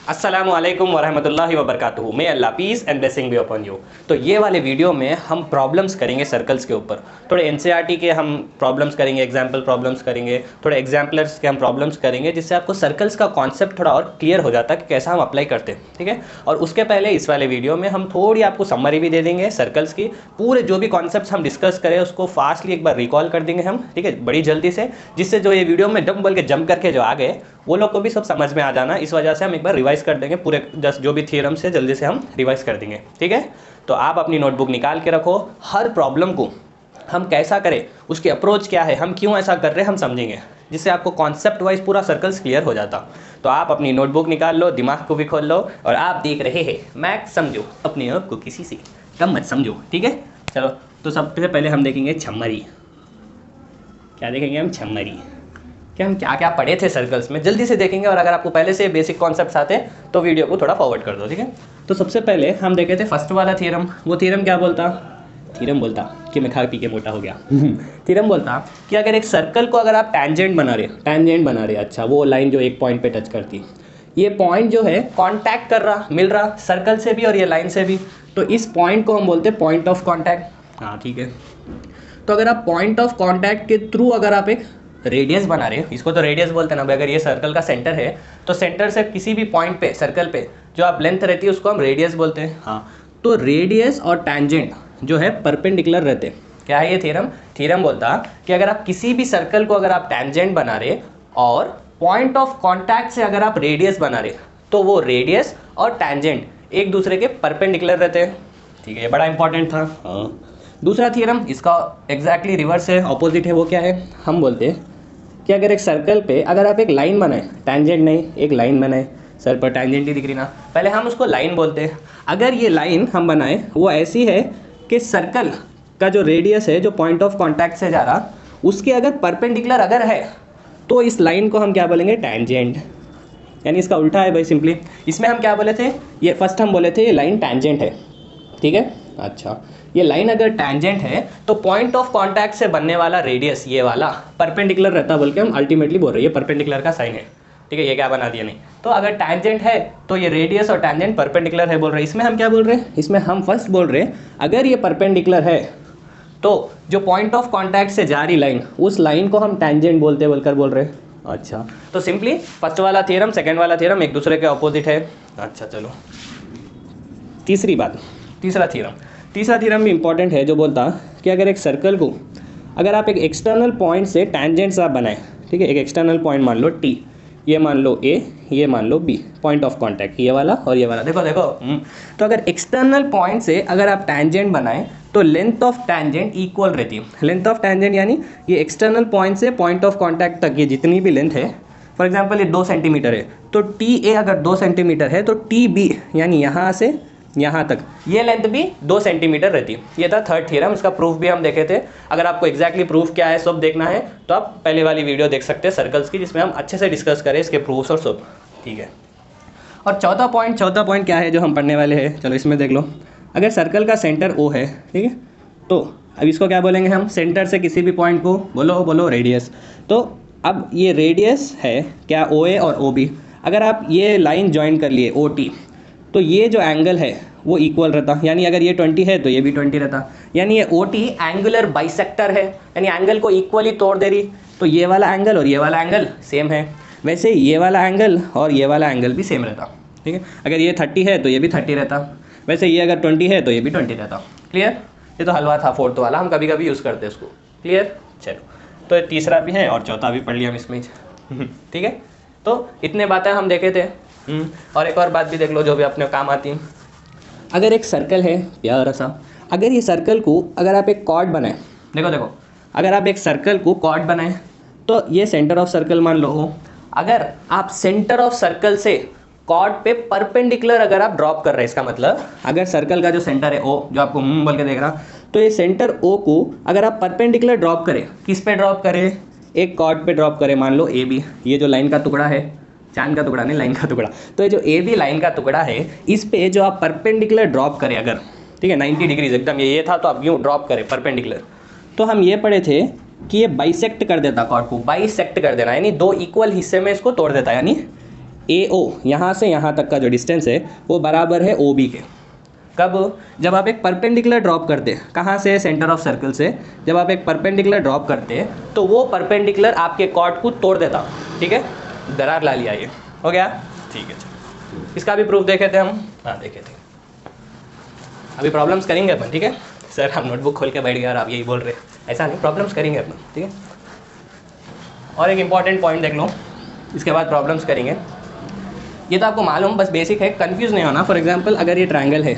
अस्सलामुअलैकुम वरहमतुल्लाहि वबरकातुहू। May Allah peace and blessing be upon you. तो ये वाले वीडियो में हम प्रॉब्लम्स करेंगे सर्कल्स के ऊपर। थोड़े एनसीईआरटी के हम प्रॉब्लम्स करेंगे, एग्जाम्पल प्रॉब्लम्स करेंगे, थोड़े एग्जाम्पलर्स के हम प्रॉब्लम्स करेंगे, जिससे आपको सर्कल्स का कॉन्सेप्ट थोड़ा और क्लियर हो जाता है कि कैसा हम अप्लाई करते हैं। ठीक है। और उसके पहले इस वाले वीडियो में हम थोड़ी आपको समरी भी दे देंगे सर्कल्स की। पूरे जो भी कॉन्सेप्ट हम डिस्कस करें उसको फास्टली एक बार रिकॉल कर देंगे हम, ठीक है, बड़ी जल्दी से, जिससे जो ये वीडियो में डम बोल के जंप करके जो आ गए वो लोग को भी सब समझ में आ जाना। इस वजह से हम एक बार रिवाइज कर देंगे पूरे 10 जो भी थ्योरम से जल्दी से हम रिवाइज कर देंगे। ठीक है। तो आप अपनी नोटबुक निकाल के रखो। हर प्रॉब्लम को हम कैसा करें, उसकी अप्रोच क्या है, हम क्यों ऐसा कर रहे हैं, हम समझेंगे, जिससे आपको कॉन्सेप्ट वाइज पूरा सर्कल्स क्लियर हो जाता। तो आप अपनी नोटबुक निकाल लो, दिमाग को भी खोल लो, और आप देख रहे हैं मैथ समझो, अपने आप को किसी से कम मत समझो। ठीक है। चलो, तो सबसे पहले हम देखेंगे छम्मरी। क्या देखेंगे हम? छम्मरी। कि हम क्या क्या पढ़े थे सर्कल्स में, जल्दी से देखेंगे। और अगर आपको पहले से बेसिक कॉन्सेप्ट्स आते हैं तो वीडियो को थोड़ा फॉरवर्ड कर दो। ठीक है। तो सबसे पहले हम देखे थे फर्स्ट वाला थ्योरम। वो थ्योरम क्या बोलता? थ्योरम बोलता कि मैं खा पी के मोटा हो गया। थ्योरम बोलता कि अगर एक सर्कल को अगर आप टैंजेंट बना रहे, अच्छा, वो लाइन जो एक पॉइंट पे टच करती, ये पॉइंट जो है कांटेक्ट कर रहा, मिल रहा सर्कल से भी और ये लाइन से भी, तो इस पॉइंट को हम बोलते हैं पॉइंट ऑफ कांटेक्ट। हाँ, ठीक है। तो अगर आप पॉइंट ऑफ कांटेक्ट के थ्रू अगर आप एक रेडियस बना रहे हो, इसको तो रेडियस बोलते हैं ना भाई। अगर ये सर्कल का सेंटर है तो सेंटर से किसी भी पॉइंट पे सर्कल पे जो आप लेंथ रहती है उसको हम रेडियस बोलते हैं। हाँ, तो रेडियस और टैंजेंट जो है परपेंडिकुलर रहते हैं। क्या है ये थ्योरम? थ्योरम बोलता कि अगर आप किसी भी सर्कल को अगर आप टैंजेंट बना रहे और पॉइंट ऑफ कॉन्टैक्ट से अगर आप रेडियस बना रहे, तो वो रेडियस और टैंजेंट एक दूसरे के परपेंडिकुलर रहते हैं। ठीक है, ये बड़ा इंपॉर्टेंट था। हाँ, दूसरा थ्योरम इसका एग्जैक्टली रिवर्स है, ऑपोजिट है। वो क्या है? हम बोलते हैं कि अगर एक सर्कल पे अगर आप एक लाइन बनाए, टैंजेंट नहीं, एक लाइन बनाए, सर पर टैंजेंट ही दिख रही ना, पहले हम उसको लाइन बोलते हैं। अगर ये लाइन हम बनाए वो ऐसी है कि सर्कल का जो रेडियस है, जो पॉइंट ऑफ कांटेक्ट से जा रहा, उसके अगर परपेंडिकुलर अगर है, तो इस लाइन को हम क्या बोलेंगे? टैंजेंट। यानी इसका उल्टा है भाई, सिंपली। इसमें हम क्या बोले थे? ये फर्स्ट हम बोले थे ये लाइन टैंजेंट है। ठीक है। अच्छा, ये लाइन अगर टैंजेंट है तो पॉइंट ऑफ कांटेक्ट से बनने वाला रेडियस ये वाला परपेंडिकुलर रहता, बोल के हम अल्टीमेटली बोल रहे हैं। ये परपेंडिकुलर का साइन है। ठीक है, ये क्या बना दिया? नहीं। तो अगर टैंजेंट है तो ये रेडियस और टैंजेंट परपेंडिकुलर है बोल रहे हैं। इसमें हम क्या बोल रहे हैं? इसमें हम फर्स्ट बोल रहे हैं अगर ये परपेंडिकुलर है तो जो पॉइंट ऑफ कांटेक्ट से जा रही लाइन, उस लाइन को हम टैंजेंट बोलते बोलकर बोल रहे हैं। अच्छा, तो सिंपली फर्स्ट वाला थ्योरम, सेकेंड वाला थ्योरम एक दूसरे के अपोजिट है। अच्छा, चलो तीसरा थ्योरम भी इंपॉर्टेंट है, जो बोलता कि अगर एक सर्कल को अगर आप एक एक्सटर्नल पॉइंट से टैंजेंट्स आप बनाएं, ठीक है, एक एक्सटर्नल पॉइंट मान लो टी, ये मान लो ए, ये मान लो बी, पॉइंट ऑफ कांटेक्ट ये वाला और ये वाला। देखो तो अगर एक्सटर्नल पॉइंट से अगर आप टैंजेंट बनाएं तो लेंथ ऑफ टैंजेंट इक्वल रहती है। लेंथ ऑफ टैंजेंट यानी ये एक्सटर्नल पॉइंट से पॉइंट ऑफ कांटेक्ट तक ये जितनी भी लेंथ है, फॉर एग्जाम्पल ये 2 सेंटीमीटर है, तो टी ए अगर 2 सेंटीमीटर है तो टी बी यानी यहाँ से यहाँ तक ये लेंथ भी 2 सेंटीमीटर रहती है। ये था थर्ड थ्योरम। इसका प्रूफ भी हम देखे थे। अगर आपको एग्जैक्टली प्रूफ क्या है सब देखना है तो आप पहले वाली वीडियो देख सकते हैं सर्कल्स की, जिसमें हम अच्छे से डिस्कस करें इसके प्रूफ्स और सब। ठीक है। और चौथा पॉइंट क्या है जो हम पढ़ने वाले हैं? चलो इसमें देख लो। अगर सर्कल का सेंटर ओ है, ठीक है, तो अब इसको क्या बोलेंगे हम? सेंटर से किसी भी पॉइंट को बोलो रेडियस। तो अब ये रेडियस है क्या? ओ ए और ओ बी। अगर आप ये लाइन ज्वाइन कर लिए ओ टी, तो ये जो एंगल है वो इक्वल रहता। यानी अगर ये 20 है तो ये भी 20 रहता। यानी ये ओ टी एंगुलर बाइसेक्टर है, यानी एंगल को इक्वली तोड़ दे रही। तो ये वाला एंगल और ये वाला एंगल सेम है, वैसे ये वाला एंगल और ये वाला एंगल भी सेम रहता। ठीक है। अगर ये 30 है तो ये भी 30 रहता, वैसे ये अगर 20 है तो ये भी 20 रहता। क्लियर? ये तो हलवा था फोर्थ वाला, हम कभी कभी यूज़ करते हैं उसको। क्लियर? चलो, तो तीसरा भी है और चौथा भी पढ़ लिया हम इसमें। ठीक है। तो इतने बातें हम देखे थे। और एक और बात भी देख लो जो भी अपने काम आती है। अगर एक सर्कल है प्यारा सा, अगर ये सर्कल को अगर आप एक कॉर्ड बनाएं, देखो अगर आप एक सर्कल को कॉर्ड बनाएं तो ये सेंटर ऑफ सर्कल मान लो हो। अगर आप सेंटर ऑफ सर्कल से कॉर्ड पे परपेंडिकुलर अगर आप ड्रॉप कर रहे हैं, इसका मतलब अगर सर्कल का जो सेंटर है ओ, जो आपको बोल के देख रहा, तो ये सेंटर ओ को अगर आप परपेंडिकुलर ड्रॉप करें, किस पे ड्रॉप करें? एक कॉर्ड पे ड्रॉप करें, मान लो ए बी। ये जो लाइन का टुकड़ा है, चांद का टुकड़ा नहीं, लाइन का टुकड़ा, तो ये जो ए बी लाइन का टुकड़ा है, इस पे जो आप परपेंडिकुलर ड्रॉप करें अगर, ठीक है, 90 डिग्रीज एकदम, ये था तो आप यूँ ड्रॉप करें परपेंडिकुलर, तो हम ये पढ़े थे कि ये बाइसेक्ट कर देता कॉर्ड को। बाइसेक्ट कर देना यानी 2 इक्वल हिस्से में इसको तोड़ देता, यानी AO यहाँ से यहाँ तक का जो डिस्टेंस है वो बराबर है OB के। कब? जब आप एक परपेंडिकुलर ड्रॉप करते हैं, कहाँ से? सेंटर ऑफ सर्कल से। जब आप एक परपेंडिकुलर ड्रॉप करते हैं तो वो परपेंडिकुलर आपके कॉर्ड को तोड़ देता, ठीक है, दरार ला लिया, ये हो गया, ठीक है। इसका भी प्रूफ देखे थे हम, हाँ देखे थे। अभी प्रॉब्लम्स करेंगे अपन, ठीक है सर, हम नोटबुक खोल के बैठ गए और आप यही बोल रहे, ऐसा नहीं, प्रॉब्लम्स करेंगे अपन, ठीक है। और एक इंपॉर्टेंट पॉइंट देख लो, इसके बाद प्रॉब्लम्स करेंगे। ये तो आपको मालूम, बस बेसिक है, कंफ्यूज नहीं होना। फॉर एग्जांपल अगर ये ट्रायंगल है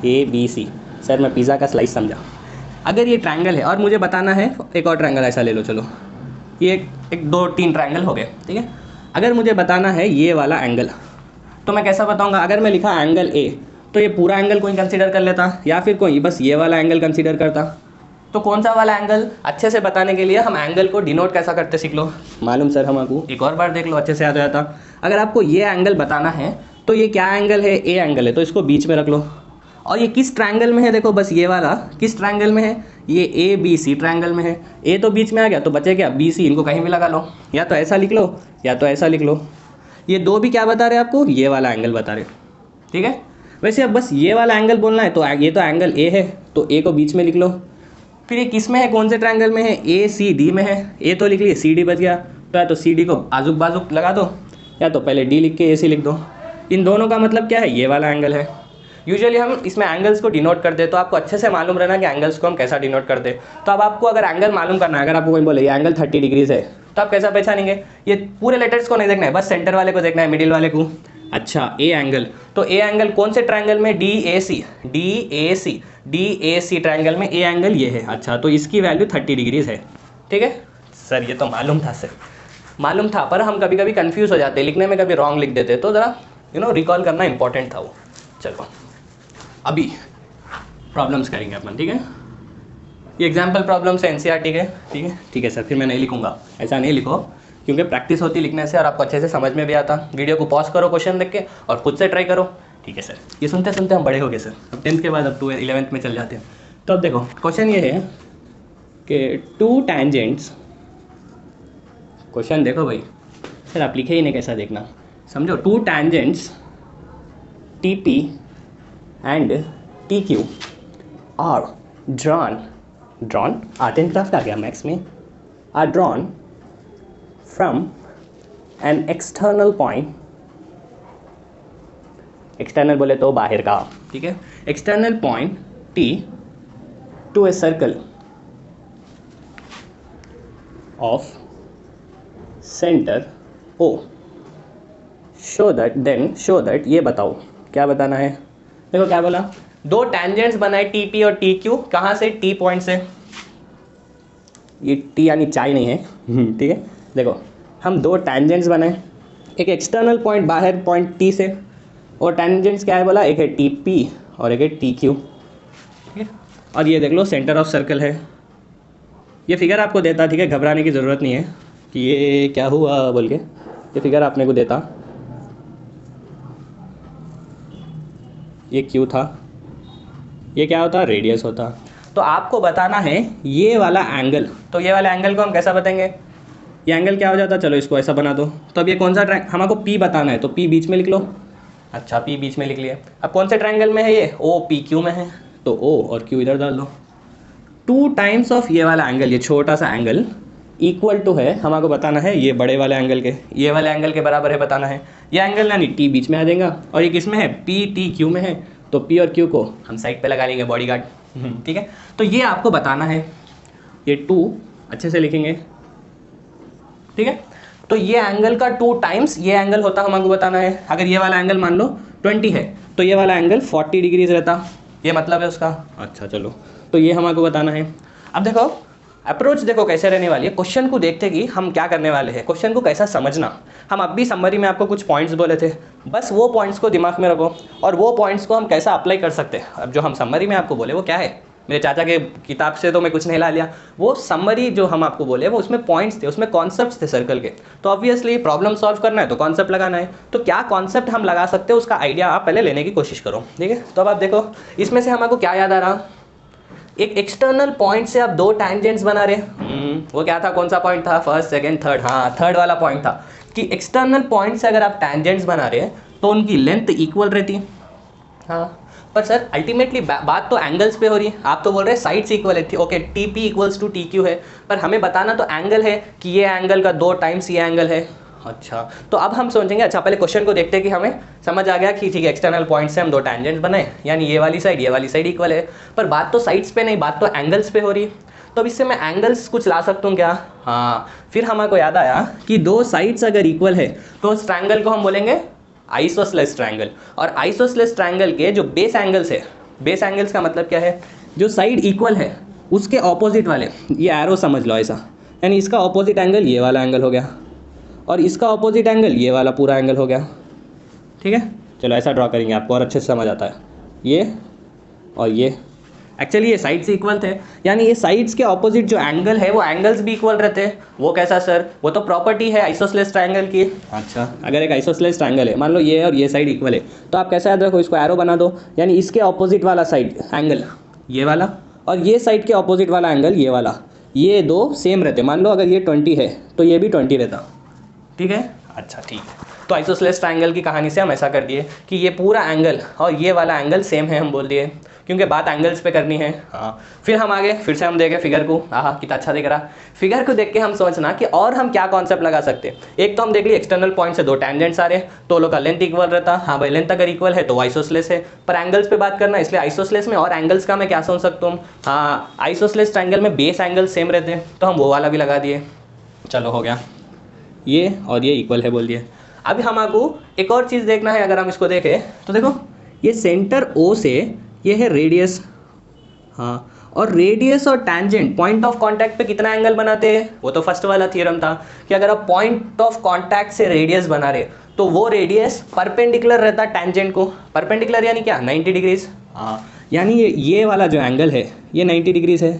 ABC, सर मैं पिज़्ज़ा का स्लाइस समझा। अगर ये ट्रायंगल है और मुझे बताना है, एक और ट्रायंगल ऐसा ले लो, चलो ये एक 2-3 ट्रायंगल हो गए, ठीक है। अगर मुझे बताना है ये वाला एंगल, तो मैं कैसा बताऊंगा? अगर मैं लिखा एंगल A, तो ये पूरा एंगल कोई कंसीडर कर लेता, या फिर कोई बस ये वाला एंगल कंसीडर करता। तो कौन सा वाला एंगल? अच्छे से बताने के लिए हम एंगल को डिनोट कैसा करते सीख लो, मालूम सर हमको, एक और बार देख लो, अच्छे से याद हो जाता। अगर आपको ये एंगल बताना है तो ये क्या एंगल है? A एंगल है, तो इसको बीच में रख लो। और ये किस ट्रायंगल में है? देखो बस ये वाला किस ट्रायंगल में है? ये ABC ट्रायंगल में है। A तो बीच में आ गया, तो बचे क्या? BC, इनको कहीं भी लगा लो, या तो ऐसा लिख लो या तो ऐसा लिख लो। ये दो भी क्या बता रहे हैं आपको? ये वाला एंगल बता रहे, ठीक है। वैसे अब बस ये वाला एंगल बोलना है, तो ये तो एंगल A है, तो A को बीच में लिख लो। फिर ये किस में है? कौन से ट्रायंगल में है? ACD में है। A तो लिख लिए, CD बच गया, तो या तो CD को आजुक बाजुक लगा दो, या तो पहले D लिख के AC लिख दो। इन दोनों का मतलब क्या है? ये वाला एंगल है। यूजुअली हम इसमें एंगल्स को डिनोट करते हैं, तो आपको अच्छे से मालूम रहना कि एंगल्स को हम कैसा डिनोट करते हैं। तो अब आपको अगर एंगल मालूम करना है, अगर आपको कोई बोले ये एंगल 30 डिग्रीज है, तो आप कैसा पहचानेंगे? ये पूरे लेटर्स को नहीं देखना है, बस सेंटर वाले को देखना है, मिडिल वाले को। अच्छा, A एंगल, तो A एंगल कौन से ट्रायंगल में? DAC ट्रायंगल में A एंगल ये है। अच्छा, तो इसकी वैल्यू 30 डिग्रीज है, ठीक है सर। ये तो मालूम था सर, मालूम था, पर हम कभी कभी कंफ्यूज हो जाते हैं, लिखने में कभी रॉन्ग लिख देते, तो ज़रा रिकॉल करना इंपॉर्टेंट था वो। चलो अभी प्रॉब्लम्स करेंगे अपन, ठीक है। ये एग्जाम्पल प्रॉब्लम्स है NCERT के, ठीक है सर। फिर मैं नहीं लिखूंगा, ऐसा नहीं लिखो, क्योंकि प्रैक्टिस होती लिखने से और आपको अच्छे से समझ में भी आता। वीडियो को पॉज करो क्वेश्चन देख के और खुद से ट्राई करो, ठीक है सर। ये सुनते सुनते हम बड़े हो गए सर, अब 10th के बाद अब 11th में चल जाते हैं। तो अब देखो क्वेश्चन ये है कि 2 टेंजेंट्स, क्वेश्चन देखो भाई सर, आप लिखे ही नहीं, कैसा देखना, समझो। 2 tangents TP and TQ are drawn art and craft आ गया मैथ्स में, are drawn from an external point, external बोले तो बाहर का, ठीक है, external point T to a circle of center O, show that ये बताओ क्या बताना है। देखो क्या बोला, 2 टेंजेंट्स बनाए TP और TQ, कहाँ से? T पॉइंट से। ये T यानी चाय नहीं है, ठीक है। देखो हम 2 टेंजेंट्स बनाए, एक एक्सटर्नल पॉइंट बाहर पॉइंट T से, और टेंजेंट्स क्या है बोला? एक है TP और एक है TQ, ठीक है। और ये देख लो सेंटर ऑफ सर्कल है, ये फिगर आपको देता, ठीक है, घबराने की ज़रूरत नहीं है कि ये क्या हुआ बोल के, ये फिगर आपने को देता, ये Q था, ये क्या होता? रेडियस होता। तो आपको बताना है ये वाला एंगल, तो ये वाला एंगल को हम कैसा बताएंगे? ये एंगल क्या हो जाता? चलो इसको ऐसा बना दो। तो अब ये कौन सा हमको P बताना है, तो P बीच में लिख लो। अच्छा, P बीच में लिख लिया। अब कौन से ट्रायंगल में है ये? OPQ में है, तो O और Q इधर डाल दो। 2 टाइम्स ऑफ ये वाला एंगल, ये छोटा सा एंगल इक्वल टू है, हमको बताना है ये बड़े वाले एंगल के, ये वाले एंगल के बराबर है बताना है। ये एंगल यानी T बीच में आ जाएगा, और ये किस में है? PTQ में है, तो P और Q को हम साइड पे लगा लेंगे, बॉडीगार्ड, ठीक है। तो ये आपको बताना है, ये 2 अच्छे से लिखेंगे, ठीक है। तो ये एंगल का 2 टाइम्स ये एंगल होता, हमको बताना है। अगर ये वाला एंगल मान लो 20 है, तो ये वाला एंगल 40 डिग्रीज रहता, ये मतलब है उसका। अच्छा चलो, तो ये हमको बताना है। अब देखो अप्रोच देखो कैसे रहने वाली है, क्वेश्चन को देखते कि हम क्या करने वाले हैं, क्वेश्चन को कैसा समझना। हम अब भी समरी में आपको कुछ पॉइंट्स बोले थे, बस वो पॉइंट्स को दिमाग में रखो, और वो पॉइंट्स को हम कैसा अप्लाई कर सकते हैं। अब जो हम समरी में आपको बोले वो क्या है, मेरे चाचा के किताब से तो मैं कुछ नहीं ला लिया, वो समरी जो हम आपको बोले वो उसमें पॉइंट्स थे, उसमें कॉन्सेप्ट्स थे सर्कल के। तो ऑब्वियसली प्रॉब्लम सॉल्व करना है तो कॉन्सेप्ट लगाना है, तो क्या कॉन्सेप्ट हम लगा सकते हैं उसका आइडिया आप पहले लेने की कोशिश करो, ठीक है। तो अब आप देखो इसमें से हमको क्या याद आ रहा, एक एक्सटर्नल पॉइंट से आप 2 टेंजेंट्स बना रहे, वो क्या था, कौन सा पॉइंट था? फर्स्ट, सेकंड, थर्ड, हाँ थर्ड वाला पॉइंट था। कि एक्सटर्नल पॉइंट से अगर आप टेंजेंट्स बना रहे हैं तो उनकी लेंथ इक्वल रहती है। हाँ, पर सर अल्टीमेटली बात तो एंगल्स पे हो रही है। आप तो बोल रहे हैं साइड्स इक्वल है, okay T P equals to T Q है, पर हमें बताना तो एंगल है कि ये एंगल का 2 टाइम्स ये एंगल है। अच्छा, तो अब हम सोचेंगे, अच्छा पहले क्वेश्चन को देखते हैं कि हमें समझ आ गया कि ठीक है एक्सटर्नल पॉइंट से हम 2 टेंजेंट्स बनाए, यानी ये वाली साइड इक्वल है, पर बात तो साइड्स पे नहीं, बात तो एंगल्स पे हो रही है। तो अब इससे मैं एंगल्स कुछ ला सकता हूँ क्या? हाँ, फिर हमको याद आया कि 2 साइड्स अगर इक्वल है तो उस ट्रायंगल को हम बोलेंगे आइसोसेलेस ट्रायंगल। और आइसोसेलेस ट्रायंगल के जो बेस एंगल्स है, बेस एंगल्स का मतलब क्या है? जो साइड इक्वल है उसके ऑपोजिट वाले, ये एरो समझ लो ऐसा, यानी इसका ऑपोजिट एंगल ये वाला एंगल हो गया और इसका ऑपोजिट एंगल ये वाला पूरा एंगल हो गया। ठीक है, चलो ऐसा ड्रॉ करेंगे, आपको और अच्छे से समझ आता है। ये और ये एक्चुअली ये साइड्स इक्वल थे, यानी ये साइड्स के ऑपोजिट जो एंगल है वो एंगल्स भी इक्वल रहते हैं। वो कैसा सर? वो तो प्रॉपर्टी है आइसोसेलेस ट्रायंगल की। अच्छा, अगर एक आइसोसेलेस ट्रायंगल है, मान लो ये और ये साइड इक्वल है, तो आप कैसा याद रखो, इसको एरो बना दो, यानी इसके ऑपोजिट वाला साइड एंगल ये वाला और ये साइड के ऑपोजिट वाला एंगल ये वाला, ये 2 सेम रहते। मान लो अगर ये 20 है तो ये भी 20 रहता। ठीक है, अच्छा ठीक है। तो आइसोसेलेस ट्रायंगल की कहानी से हम ऐसा कर दिए कि ये पूरा एंगल और ये वाला एंगल सेम है, हम बोल दिए, क्योंकि बात एंगल्स पे करनी है। हाँ, फिर हम आगे फिर से हम देखें फिगर को। हाँ, कितना अच्छा दिख रहा। फिगर को देख के हम सोचना कि और हम क्या कॉन्सेप्ट लगा सकते हैं। एक तो हम देख लिए एक्सटर्नल पॉइंट से 2 टेंजेंट्स आ रहे, तो लोग का लेंथ इक्वल रहता। हाँ भाई, लेंथ अगर इक्वल है तो आइसोसेलेस है, पर एंगल्स पे बात करना, इसलिए आइसोसेलेस में और एंगल्स का मैं क्या सोच सकता हूँ? हाँ, आइसोसेलेस ट्रायंगल में बेस एंगल सेम रहते हैं, तो हम वो वाला भी लगा दिए। चलो हो गया, ये और ये इक्वल है बोल दिए। अभी हमको एक और चीज़ देखना है। अगर हम इसको देखें तो देखो, ये सेंटर O से ये है रेडियस। हाँ, और रेडियस और टैंजेंट पॉइंट ऑफ कांटेक्ट पे कितना एंगल बनाते हैं? वो तो फर्स्ट वाला थ्योरम था कि अगर आप पॉइंट ऑफ कांटेक्ट से रेडियस बना रहे तो वो रेडियस परपेंडिकुलर रहता टैंजेंट को। परपेंडिकुलर यानी क्या? 90 डिग्रीज। हाँ, यानी ये वाला जो एंगल है ये 90 डिग्रीज है।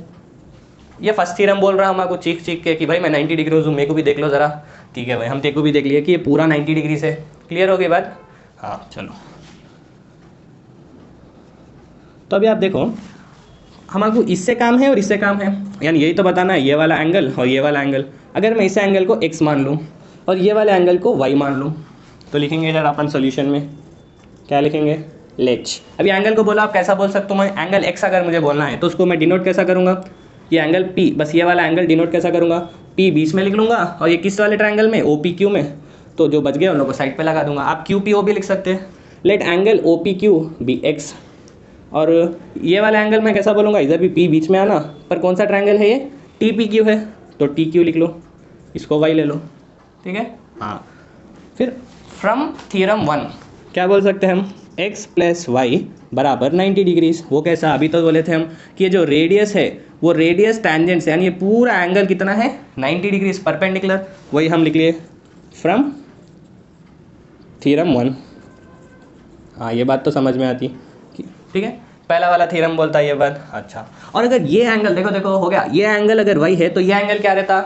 ये फर्स्ट थ्योरम बोल रहा है हमको चीख के कि भाई मैं 90 डिग्रीज हूँ, मेरे को भी देख लो ज़रा। ठीक है भाई, हम तेरे को भी देख लिए कि ये पूरा 90 डिग्री से। क्लियर हो गई बात? हाँ चलो, तो अभी आप देखो, हमको इससे काम है और इससे काम है, यानी यही तो बताना है, ये वाला एंगल और ये वाला एंगल। अगर मैं इस एंगल को x मान लूँ और ये वाले एंगल को y मान लूँ, तो लिखेंगे इधर अपन सॉल्यूशन में क्या लिखेंगे? लेच। अभी एंगल को बोला, आप कैसा बोल सकता हूँ मैं? एंगल x अगर मुझे बोलना है तो उसको मैं डिनोट कैसा करूँगा? ये एंगल P, बस ये वाला एंगल डिनोट कैसा करूँगा? P बीच में लिख लूँगा, और ये किस वाले ट्रायंगल में? OPQ में, तो जो बच गए उन लोगों को साइड पे लगा दूंगा। आप QPO भी लिख सकते हैं। Let angle OPQ be x, और ये वाला एंगल मैं कैसा बोलूँगा? इधर भी P बीच में आना, पर कौन सा ट्रायंगल है ये? TPQ है, तो TQ लिख लो, इसको y ले लो। ठीक है, हाँ। फिर फ्रॉम थ्योरम 1 क्या बोल सकते हैं हम? x प्लस वाई बराबर 90 डिग्रीज। वो कैसा? अभी तो बोले थे हम कि ये जो रेडियस है वो रेडियस टैंजेंट से, यानी ये पूरा एंगल कितना है? 90 डिग्रीज परपेंडिकुलर। वही हम लिख लिए फ्रॉम थ्योरम 1। हाँ, ये बात तो समझ में आती। ठीक है, पहला वाला थ्योरम बोलता है ये बात। अच्छा, और अगर ये एंगल देखो हो गया, ये एंगल अगर y है तो ये एंगल क्या रहता?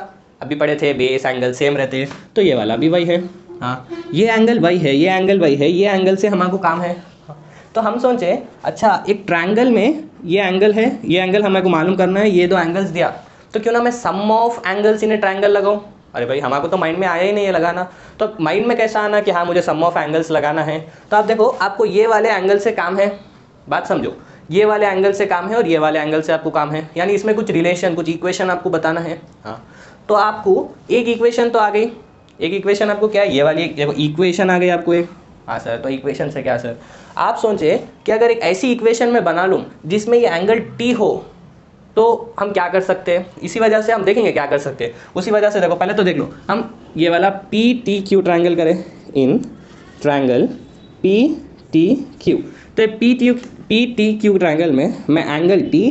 अभी पढ़े थे बेस एंगल सेम रहते हैं, तो ये वाला भी y है। हाँ, ये एंगल y है, ये एंगल y है, ये एंगल से हमको काम है। तो हम सोचे, अच्छा एक ट्रायंगल में ये एंगल है, ये एंगल हमको मालूम करना है, ये 2 एंगल्स दिया, तो क्यों ना मैं sum of angles in a triangle लगाऊं? अरे भाई, हमको तो माइंड में आया ही नहीं है लगाना, तो माइंड में कैसा आना कि हाँ मुझे सम ऑफ एंगल्स लगाना है? तो आप देखो, आपको ये वाले एंगल से काम है, बात समझो, ये वाले एंगल से काम है और ये वाले एंगल से आपको काम है, यानी इसमें कुछ रिलेशन, कुछ इक्वेशन आपको बताना है। हाँ, तो आपको एक इक्वेशन तो आ गई। एक इक्वेशन आपको क्या है? ये वाली देखो इक्वेशन आ गई आपको एक। हाँ सर, तो इक्वेशन से क्या सर? आप सोचे कि अगर एक ऐसी इक्वेशन मैं बना लूँ जिसमें ये एंगल T हो, तो हम क्या कर सकते हैं? इसी वजह से हम देखेंगे क्या कर सकते हैं। उसी वजह से देखो, पहले तो देख लो, हम ये वाला PTQ ट्रायंगल करें इन ट्रायंगल PTQ। तो PTQ ट्रायंगल में मैं angle T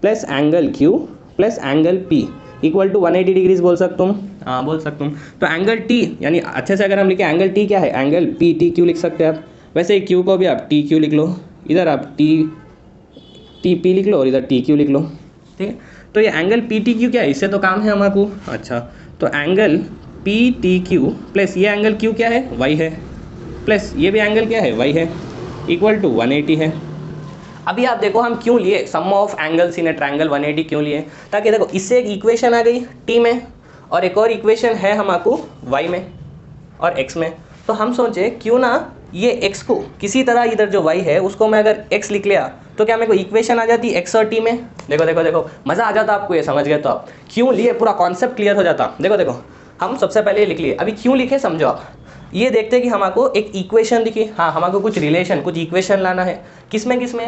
plus angle Q plus angle P equal to 180 degrees बोल सकता हूँ। हाँ, बोल सकता हूँ। तो एंगल T, यानी अच्छे से अगर हम लिखे एंगल T क्या है? एंगल PTQ लिख सकते हैं आप। वैसे ही Q को भी आप TQ लिख लो, इधर आप TP लिख लो और इधर TQ लिख लो। ठीक है, तो ये एंगल PTQ क्या है? इससे तो काम है हमारे। अच्छा, तो एंगल PTQ प्लस ये एंगल Q क्या है? Y है, प्लस ये भी एंगल क्या है? Y है, इक्वल टू 180 है। अभी आप देखो हम क्यों लिए sum of angles in a triangle 180 क्यों लिए? ताकि देखो इससे एक इक्वेशन आ गई T में और एक और इक्वेशन है हमको Y में। और x में, तो हम सोचे क्यों ना ये x को किसी तरह इधर जो y है उसको मैं अगर x लिख लिया तो क्या मेरे को इक्वेशन आ जाती x और t में। देखो देखो देखो मज़ा आ जाता आपको, ये समझ गए तो आप क्यों लिए, पूरा कॉन्सेप्ट क्लियर हो जाता। देखो देखो हम सबसे पहले ये लिख लिए, अभी क्यों लिखे समझो आप। ये देखते कि हमको एक इक्वेशन दिखी, हाँ हमको कुछ रिलेशन कुछ इक्वेशन लाना है, किसमें किसमें,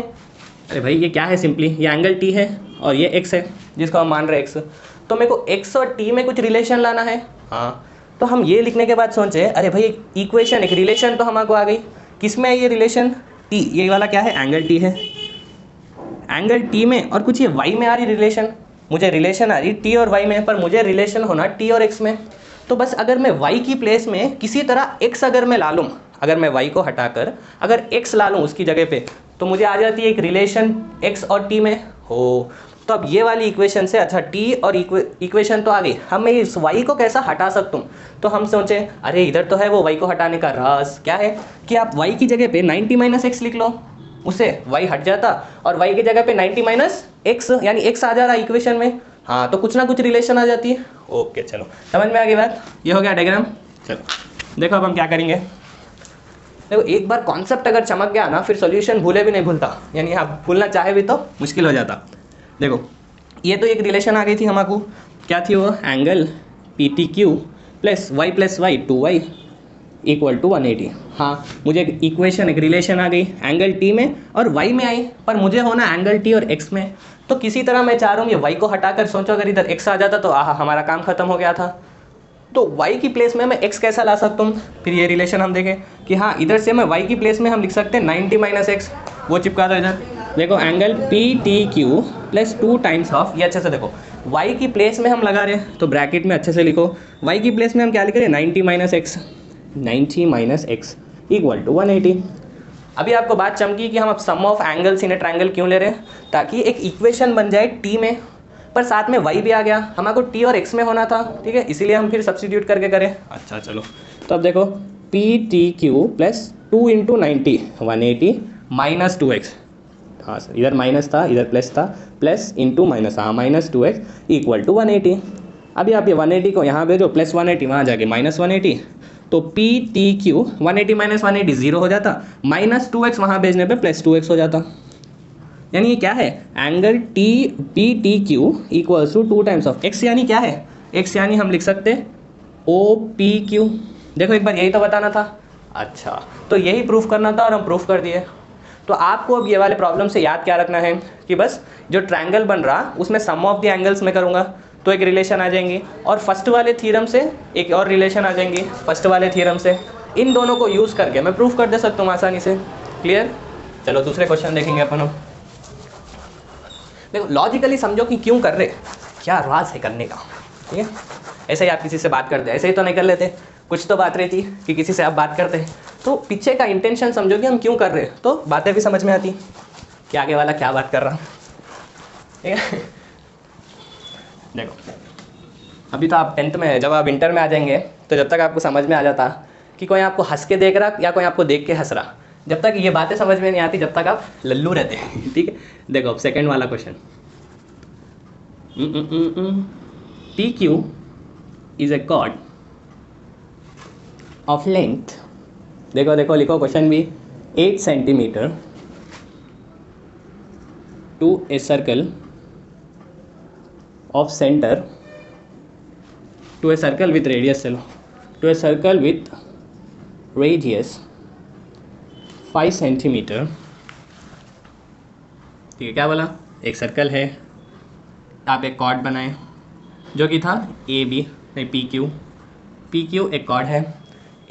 अरे भाई ये क्या है, सिंपली ये एंगल t है और ये x है जिसको हम मान रहे हैं x, तो मेरे को x और t में कुछ रिलेशन लाना है। हाँ तो हम ये लिखने के बाद सोचे अरे भाई एक इक्वेशन एक रिलेशन तो हमको आ गई, किसमें है ये रिलेशन, t, ये वाला क्या है एंगल t है, एंगल t में, और कुछ ये y में आ रही रिलेशन, मुझे रिलेशन आ रही t और y में, पर मुझे रिलेशन होना t और x में। तो बस अगर मैं y की प्लेस में किसी तरह x अगर मैं ला लूँ, अगर मैं y को हटाकर अगर x ला लूँ उसकी जगह पे, तो मुझे आ जाती है एक रिलेशन x और t में हो। तो अब ये वाली इक्वेशन से अच्छा t और इक्वेशन तो आ गई, हम मैं इस y को कैसा हटा सकता हूँ। तो हम सोचे अरे इधर तो है वो y को हटाने का राज, क्या है कि आप y की जगह पे 90 - x लिख लो, उससे y हट जाता और y की जगह पे 90 - x यानी x आ जा रहा है इक्वेशन में। हाँ तो कुछ ना कुछ रिलेशन आ जाती है। ओके चलो समझ में आ गई बात, ये हो गया डायग्राम। चलो देखो अब हम क्या करेंगे, देखो एक बार कॉन्सेप्ट अगर चमक गया ना फिर सॉल्यूशन भूले भी नहीं भूलता, यानी आप भूलना चाहे भी तो मुश्किल हो जाता। देखो ये तो एक रिलेशन आ गई थी हमको, क्या थी वो, angle PTQ plus y + y 2y = 180। हाँ मुझे एक इक्वेशन एक रिलेशन आ गई एंगल t में और y में आई, पर मुझे होना एंगल t और x में। तो किसी तरह मैं चाह रहा हूँ ये y को हटाकर, सोचो अगर इधर x आ जाता तो हमारा काम खत्म हो गया था। तो y की प्लेस में मैं x कैसा ला सकता हूँ, फिर ये रिलेशन हम देखें कि हाँ इधर से मैं y की प्लेस में हम लिख सकते हैं 90 - x, वो चिपका दो इधर। देखो angle PTQ plus 2 times of, ये अच्छे से देखो y की प्लेस में हम लगा रहे हैं तो ब्रैकेट में अच्छे से लिखो, y की प्लेस में हम क्या लिख रहे हैं 90 - x, 90 - x = 180। अभी आपको बात चमकी कि हम अब sum of angles in a triangle क्यों ले रहे हैं, ताकि एक इक्वेशन बन जाए t में, पर साथ में y भी आ गया, हमको t और x में होना था, ठीक है, इसीलिए हम फिर सब्स्टिट्यूट करके करें। अच्छा चलो तो अब देखो PTQ प्लस 2 × 90 180 - 2x, हाँ सर इधर माइनस था इधर प्लस था, प्लस इंटू माइनस, हाँ -2x = 180। अभी आप ये 180 को यहाँ भेजो, प्लस 180 वहाँ जाके -180, तो PTQ 180 - 180 0 हो जाता, -2x वहाँ भेजने पे +2x हो जाता। यानी ये क्या है, angle PTQ = 2 times of x, यानी क्या है x, यानी हम लिख सकते OPQ। देखो एक बार यही तो बताना था। अच्छा तो यही प्रूफ करना था और हम प्रूफ कर दिए। तो आपको अब ये वाले प्रॉब्लम से याद क्या रखना है कि बस जो ट्रायंगल बन रहा उसमें सम ऑफ द एंगल्स में करूँगा तो एक रिलेशन आ जाएंगी, और फर्स्ट वाले थ्योरम से एक और रिलेशन आ जाएंगी फर्स्ट वाले थ्योरम से, इन दोनों को यूज़ करके मैं प्रूफ कर दे सकता हूँ आसानी से। क्लियर, चलो दूसरे क्वेश्चन देखेंगे अपन हम। देखो लॉजिकली समझो कि क्यों कर रहे, क्या राज है करने का, ठीक है। ऐसे ही आप किसी से बात करते, ऐसे ही तो नहीं कर लेते, कुछ तो बात रहती कि किसी से आप बात करते हैं तो पीछे का इंटेंशन समझो कि हम क्यों कर रहे हैं, तो बातें भी समझ में आती कि आगे वाला क्या बात कर रहा, ठीक है। देखो अभी तो आप 10th में, जब आप इंटर में आ जाएंगे तो जब तक आपको समझ में आ जाता कि कोई आपको हंस के देख रहा या कोई आपको देख के हंस रहा, जब तक ये बातें समझ में नहीं आती जब तक आप लल्लू रहते हैं, ठीक है। देखो अब सेकेंड वाला question, PQ is a chord of length, देखो देखो लिखो क्वेश्चन भी, 8 centimetre to a circle of centre to a circle with radius, चलो to a circle with radius 5 centimetre, ठीक है। क्या बोला, एक सर्कल है, आप एक कॉर्ड बनाएं जो कि था AB नहीं PQ एक कॉर्ड है,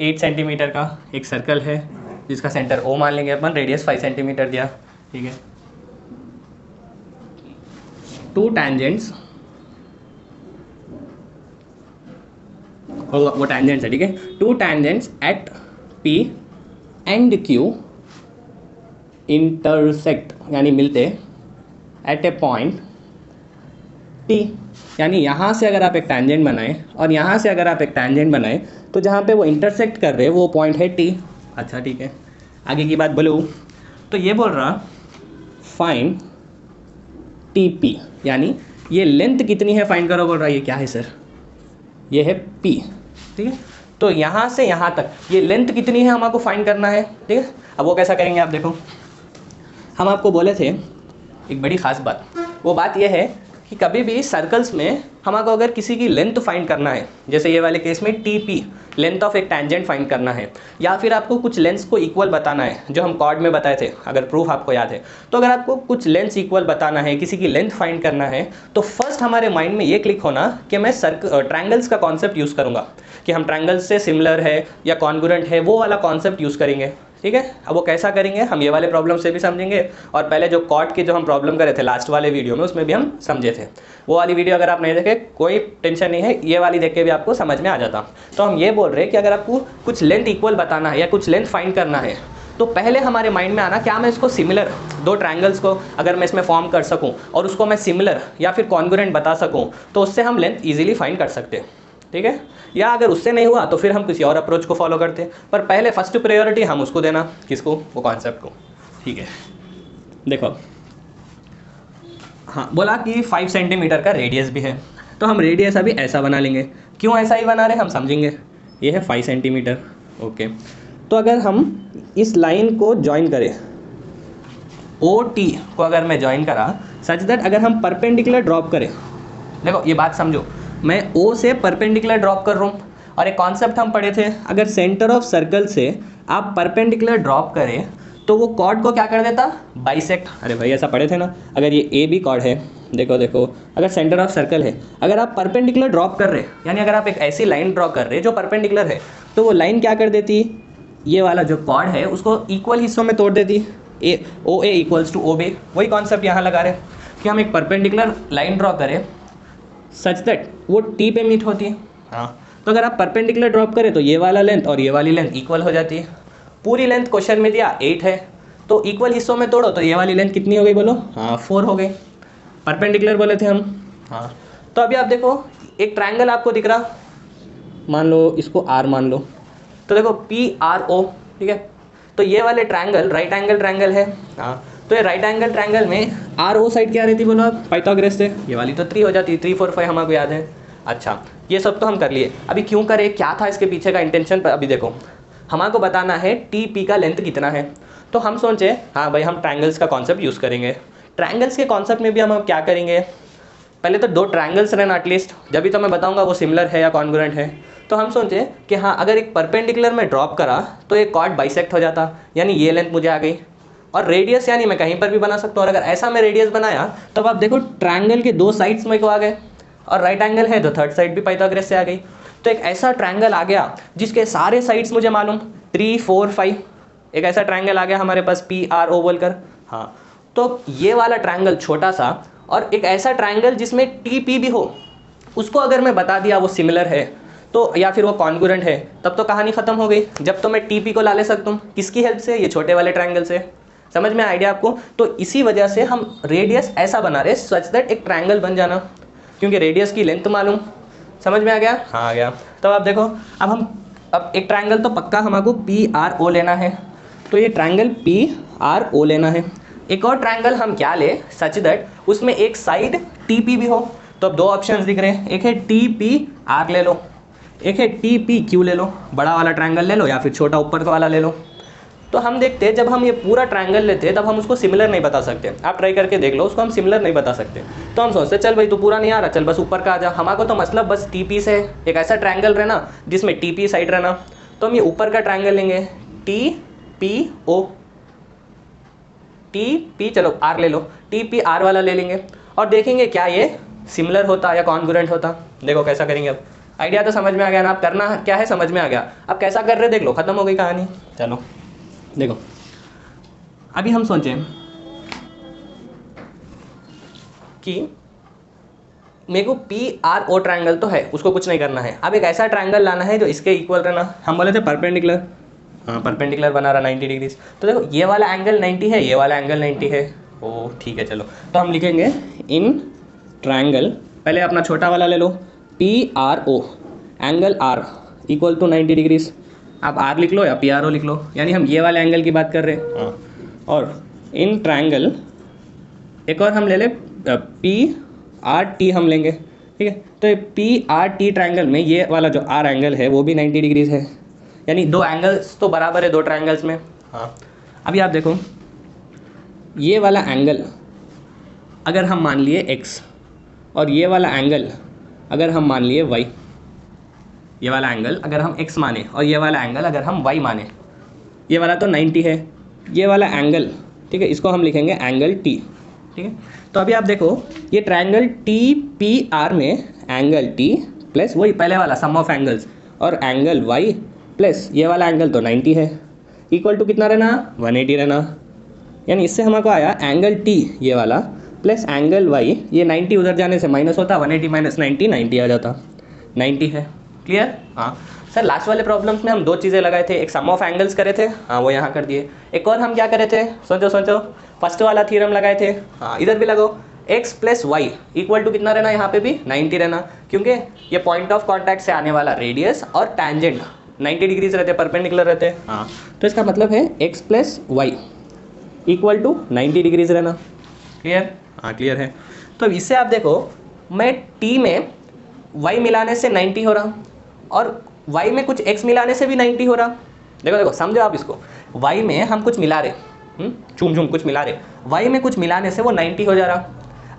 8 सेंटीमीटर का एक सर्कल है जिसका सेंटर O मान लेंगे अपन, रेडियस 5 सेंटीमीटर दिया, ठीक है। 2 टैंजेंट्स, वो टैंजेंट्स है, ठीक है। 2 tangents at P and Q intersect, यानी मिलते एट ए पॉइंट T, यानी यहाँ से अगर आप एक टैंजेंट बनाएं और यहाँ से अगर आप एक टैंजेंट बनाएं तो जहाँ पे वो इंटरसेक्ट कर रहे हैं वो पॉइंट है T। अच्छा ठीक है, आगे की बात बोलूँ तो ये बोल रहा फाइंड TP, यानी ये लेंथ कितनी है फाइंड करो, बोल रहा है। ये क्या है सर, ये है P, ठीक है। तो यहाँ से यहाँ तक ये लेंथ कितनी है हमको फाइंड करना है, ठीक है। अब वो कैसा करेंगे आप देखो, हम आपको बोले थे एक बड़ी ख़ास बात, वो बात यह है कि कभी भी सर्कल्स में हमको अगर किसी की लेंथ फाइंड करना है, जैसे ये वाले केस में टीपी लेंथ ऑफ एक टैंजेंट फाइंड करना है, या फिर आपको कुछ लेंथ्स को इक्वल बताना है जो हम कॉर्ड में बताए थे, अगर प्रूफ आपको याद है, तो अगर आपको कुछ लेंथ्स इक्वल बताना है, किसी की लेंथ फाइंड करना है, तो फर्स्ट हमारे माइंड में ये क्लिक होना कि मैं ट्रायंगल्स का कॉन्सेप्ट यूज़ करूँगा, कि हम ट्रायंगल्स से सिमिलर है या कॉन्ग्रुएंट है, वो वाला कॉन्सेप्ट यूज़ करेंगे, ठीक है। अब वो कैसा करेंगे हम ये वाले प्रॉब्लम से भी समझेंगे, और पहले जो कॉर्ड की जो हम प्रॉब्लम करे थे लास्ट वाले वीडियो में, उसमें भी हम समझे थे। वो वाली वीडियो अगर आप नहीं देखे कोई टेंशन नहीं है, ये वाली देख के भी आपको समझ में आ जाता। तो हम ये बोल रहे हैं कि अगर आपको कुछ लेंथ इक्वल बताना है या कुछ लेंथ फाइंड करना है, तो पहले हमारे माइंड में आना क्या मैं इसको सिमिलर, दो ट्रायंगल्स को अगर मैं इसमें फॉर्म कर सकूँ और उसको मैं सिमिलर या फिर कॉन्ग्रुएंट बता सकूँ, तो उससे हम लेंथ ईजिली फाइंड कर सकते हैं, ठीक है। या अगर उससे नहीं हुआ तो फिर हम किसी और अप्रोच को फॉलो करते हैं, पर पहले फर्स्ट प्रायोरिटी हम उसको देना, किसको, वो कॉन्सेप्ट को, ठीक है। देखो हाँ, बोला कि 5 सेंटीमीटर का रेडियस भी है, तो हम रेडियस अभी ऐसा बना लेंगे। क्यों ऐसा ही बना रहे हम समझेंगे। ये है 5 सेंटीमीटर, ओके। तो अगर हम इस लाइन को ज्वाइन करें, ओ टी को अगर मैं ज्वाइन करा सच दैट अगर हम परपेंडिकुलर ड्रॉप करें, देखो ये बात समझो, मैं O से परपेंडिकुलर ड्रॉप कर रहा हूँ, और एक कॉन्सेप्ट हम पढ़े थे, अगर सेंटर ऑफ सर्कल से आप परपेंडिकुलर ड्रॉप करें तो वो कॉर्ड को क्या कर देता, बाइसेक्ट। अरे भाई ऐसा पढ़े थे ना, अगर ये ए बी कॉर्ड है, देखो देखो अगर सेंटर ऑफ सर्कल है, अगर आप परपेंडिकुलर ड्रॉप कर रहे, यानी अगर आप एक ऐसी लाइन ड्रॉ कर रहे जो परपेंडिकुलर है, तो वो लाइन क्या कर देती, ये वाला जो कॉर्ड है उसको इक्वल हिस्सों में तोड़ देती, ए ओ ए इक्वल्स टू ओ बी। वही कॉन्सेप्ट यहाँ लगा रहे कि हम एक परपेंडिकुलर लाइन ड्रॉ करें सच दैट वो टी पे मीट होती है। हाँ, तो अगर आप परपेंडिकुलर ड्रॉप करें तो ये वाला लेंथ और ये वाली लेंथ इक्वल हो जाती है। पूरी लेंथ क्वेश्चन में दिया 8 है, तो इक्वल हिस्सों में तोड़ो तो ये वाली लेंथ कितनी हो गई बोलो, हाँ 4 हो गई। परपेंडिकुलर बोले थे हम, हाँ। तो अभी आप देखो एक ट्रायंगल आपको दिख रहा, मान लो इसको आर मान लो, तो देखो PRO, ठीक है। तो ये वाले ट्रायंगल राइट एंगल ट्रायंगल है, हाँ। तो ये राइट एंगल ट्रायंगल में RO साइड क्या रहती बोलो आप, पाइथागोरस से, ये वाली तो 3 हो जाती, 3 4 5 हमको याद है। अच्छा, ये सब तो हम कर लिए। अभी क्यों करें, क्या था इसके पीछे का इंटेंशन, पर अभी देखो हमको बताना है TP का लेंथ कितना है। तो हम सोचे हाँ भाई हम ट्रायंगल्स का कॉन्सेप्ट यूज़ करेंगे। ट्रायंगल्स के कॉन्सेप्ट में भी हम क्या करेंगे, पहले तो 2 ट्रायंगल्स रहना एटलीस्ट, जब भी तो मैं बताऊंगा वो सिमिलर है या कॉन्ग्रुएंट है। तो हम सोचे कि हाँ अगर एक परपेंडिकुलर में ड्रॉप करा तो एक कॉर्ड बाइसेक्ट हो जाता, यानी ये लेंथ मुझे आ गई। और रेडियस यानी मैं कहीं पर भी बना सकता हूँ, और अगर ऐसा मैं रेडियस बनाया तो आप देखो ट्रायंगल के 2 साइड्स मेरे को आ गए, और राइट एंगल है तो थर्ड साइड भी पाइथागोरस से आ गई। तो एक ऐसा ट्रायंगल आ गया जिसके सारे साइड्स मुझे मालूम, 3 4 5, एक ऐसा ट्रायंगल आ गया हमारे पास PRO बोलकर। हाँ, तो ये वाला ट्रायंगल छोटा सा, और एक ऐसा ट्रायंगल जिसमें TP भी हो, उसको अगर मैं बता दिया वो सिमिलर है तो, या फिर वो कॉन्ग्रुएंट है, तब तो कहानी खत्म हो गई। जब तो मैं TP को ला ले सकता हूँ, किसकी हेल्प से, ये छोटे वाले ट्रायंगल से। समझ में आइडिया आपको। तो इसी वजह से हम रेडियस ऐसा बना रहे सच दैट एक ट्रायंगल बन जाना, क्योंकि रेडियस की लेंथ मालूम। समझ में आ गया, हाँ आ गया। तो आप देखो अब एक ट्रायंगल तो पक्का हमको PRO लेना है, तो ये ट्रायंगल PRO लेना है। एक और ट्रायंगल हम क्या ले सच दैट उसमें एक साइड TP भी हो। तो अब 2 ऑप्शंस दिख रहे हैं, एक है TPR ले लो, एक है TPQ ले लो, बड़ा वाला ट्रायंगल ले लो या फिर छोटा ऊपर का वाला ले लो। तो हम देखते हैं जब हम ये पूरा ट्रायंगल लेते हैं तब हम उसको सिमिलर नहीं बता सकते। आप ट्राई करके देख लो, उसको हम सिमिलर नहीं बता सकते। तो हम सोचते चल भाई तू पूरा नहीं आ रहा, चल बस ऊपर का आ जा। हमारे को तो मतलब बस TP से एक ऐसा ट्रायंगल रहना जिसमें TP साइड रहना। तो हम ये ऊपर का ट्रायंगल लेंगे TPO, TP चलो R ले लो, TPR वाला ले लेंगे और देखेंगे क्या ये सिमिलर होता या कॉन्ग्रुएंट होता। देखो कैसा करेंगे। अब आइडिया तो समझ में आ गया ना, आप करना क्या है समझ में आ गया। अब कैसा कर रहे देख लो, खत्म हो गई कहानी। चलो देखो अभी हम सोचें कि मेरे को PRO ट्रायंगल तो है, उसको कुछ नहीं करना है। अब एक ऐसा ट्रायंगल लाना है जो इसके इक्वल रहना। हम बोले थे परपेंडिकुलर, हाँ परपेंडिकुलर बना रहा 90 डिग्री। तो देखो ये वाला एंगल 90 है, ये वाला एंगल 90 है। ओ ठीक है चलो, तो हम लिखेंगे इन ट्रायंगल, पहले अपना छोटा वाला ले लो, PRO angle R equal to 90 degrees. आप R लिख लो या PRO लिख लो, यानी हम ये वाले एंगल की बात कर रहे हैं। हाँ, और इन ट्रायंगल एक और हम ले ले PRT हम लेंगे, ठीक है। तो पी आर टी ट्रायंगल में ये वाला जो आर एंगल है वो भी 90 डिग्रीज है, यानी दो एंगल्स तो बराबर है दो ट्रायंगल्स में। हाँ, अभी आप देखो ये वाला एंगल अगर हम मान लिए x और ये वाला एंगल अगर हम मान लिए y, ये वाला एंगल अगर हम x माने और ये वाला एंगल अगर हम y माने, ये वाला तो 90 है, ये वाला एंगल, ठीक है, इसको हम लिखेंगे एंगल t, ठीक है। तो अभी आप देखो ये ट्रायंगल टी पी आर में एंगल t प्लस वही पहले वाला सम ऑफ एंगल्स और एंगल y प्लस ये वाला एंगल तो 90 है, इक्वल टू कितना रहना, 180 रहना। यानी इससे हमको आया एंगल t ये वाला प्लस एंगल y, ये 90 उधर जाने से माइनस होता, 180 माइनस 90 90 आ जाता, 90 है। क्लियर? हाँ सर, लास्ट वाले प्रॉब्लम्स में हम दो चीज़ें लगाए थे, एक सम ऑफ एंगल्स करे थे, हाँ वो यहाँ कर दिए। एक और हम क्या करे थे, सोचो सोचो, फर्स्ट वाला थ्योरम लगाए थे, हाँ इधर भी लगो, x plus y equal to कितना रहना, यहाँ पे भी 90 रहना, क्योंकि ये पॉइंट ऑफ कॉन्टैक्ट से आने वाला रेडियस और टैंजेंट 90 डिग्रीज रहते, परपेंडिकुलर रहते। हाँ तो इसका मतलब है x plus y equal to 90 degrees रहना। क्लियर? हाँ क्लियर है। तो इससे आप देखो मैं t में y मिलाने से 90 हो रहा और y में कुछ x मिलाने से भी 90 हो रहा। देखो देखो समझो आप इसको, y में हम कुछ मिला रहे, चूम झूम कुछ मिला रहे, y में कुछ मिलाने से वो 90 हो जा रहा।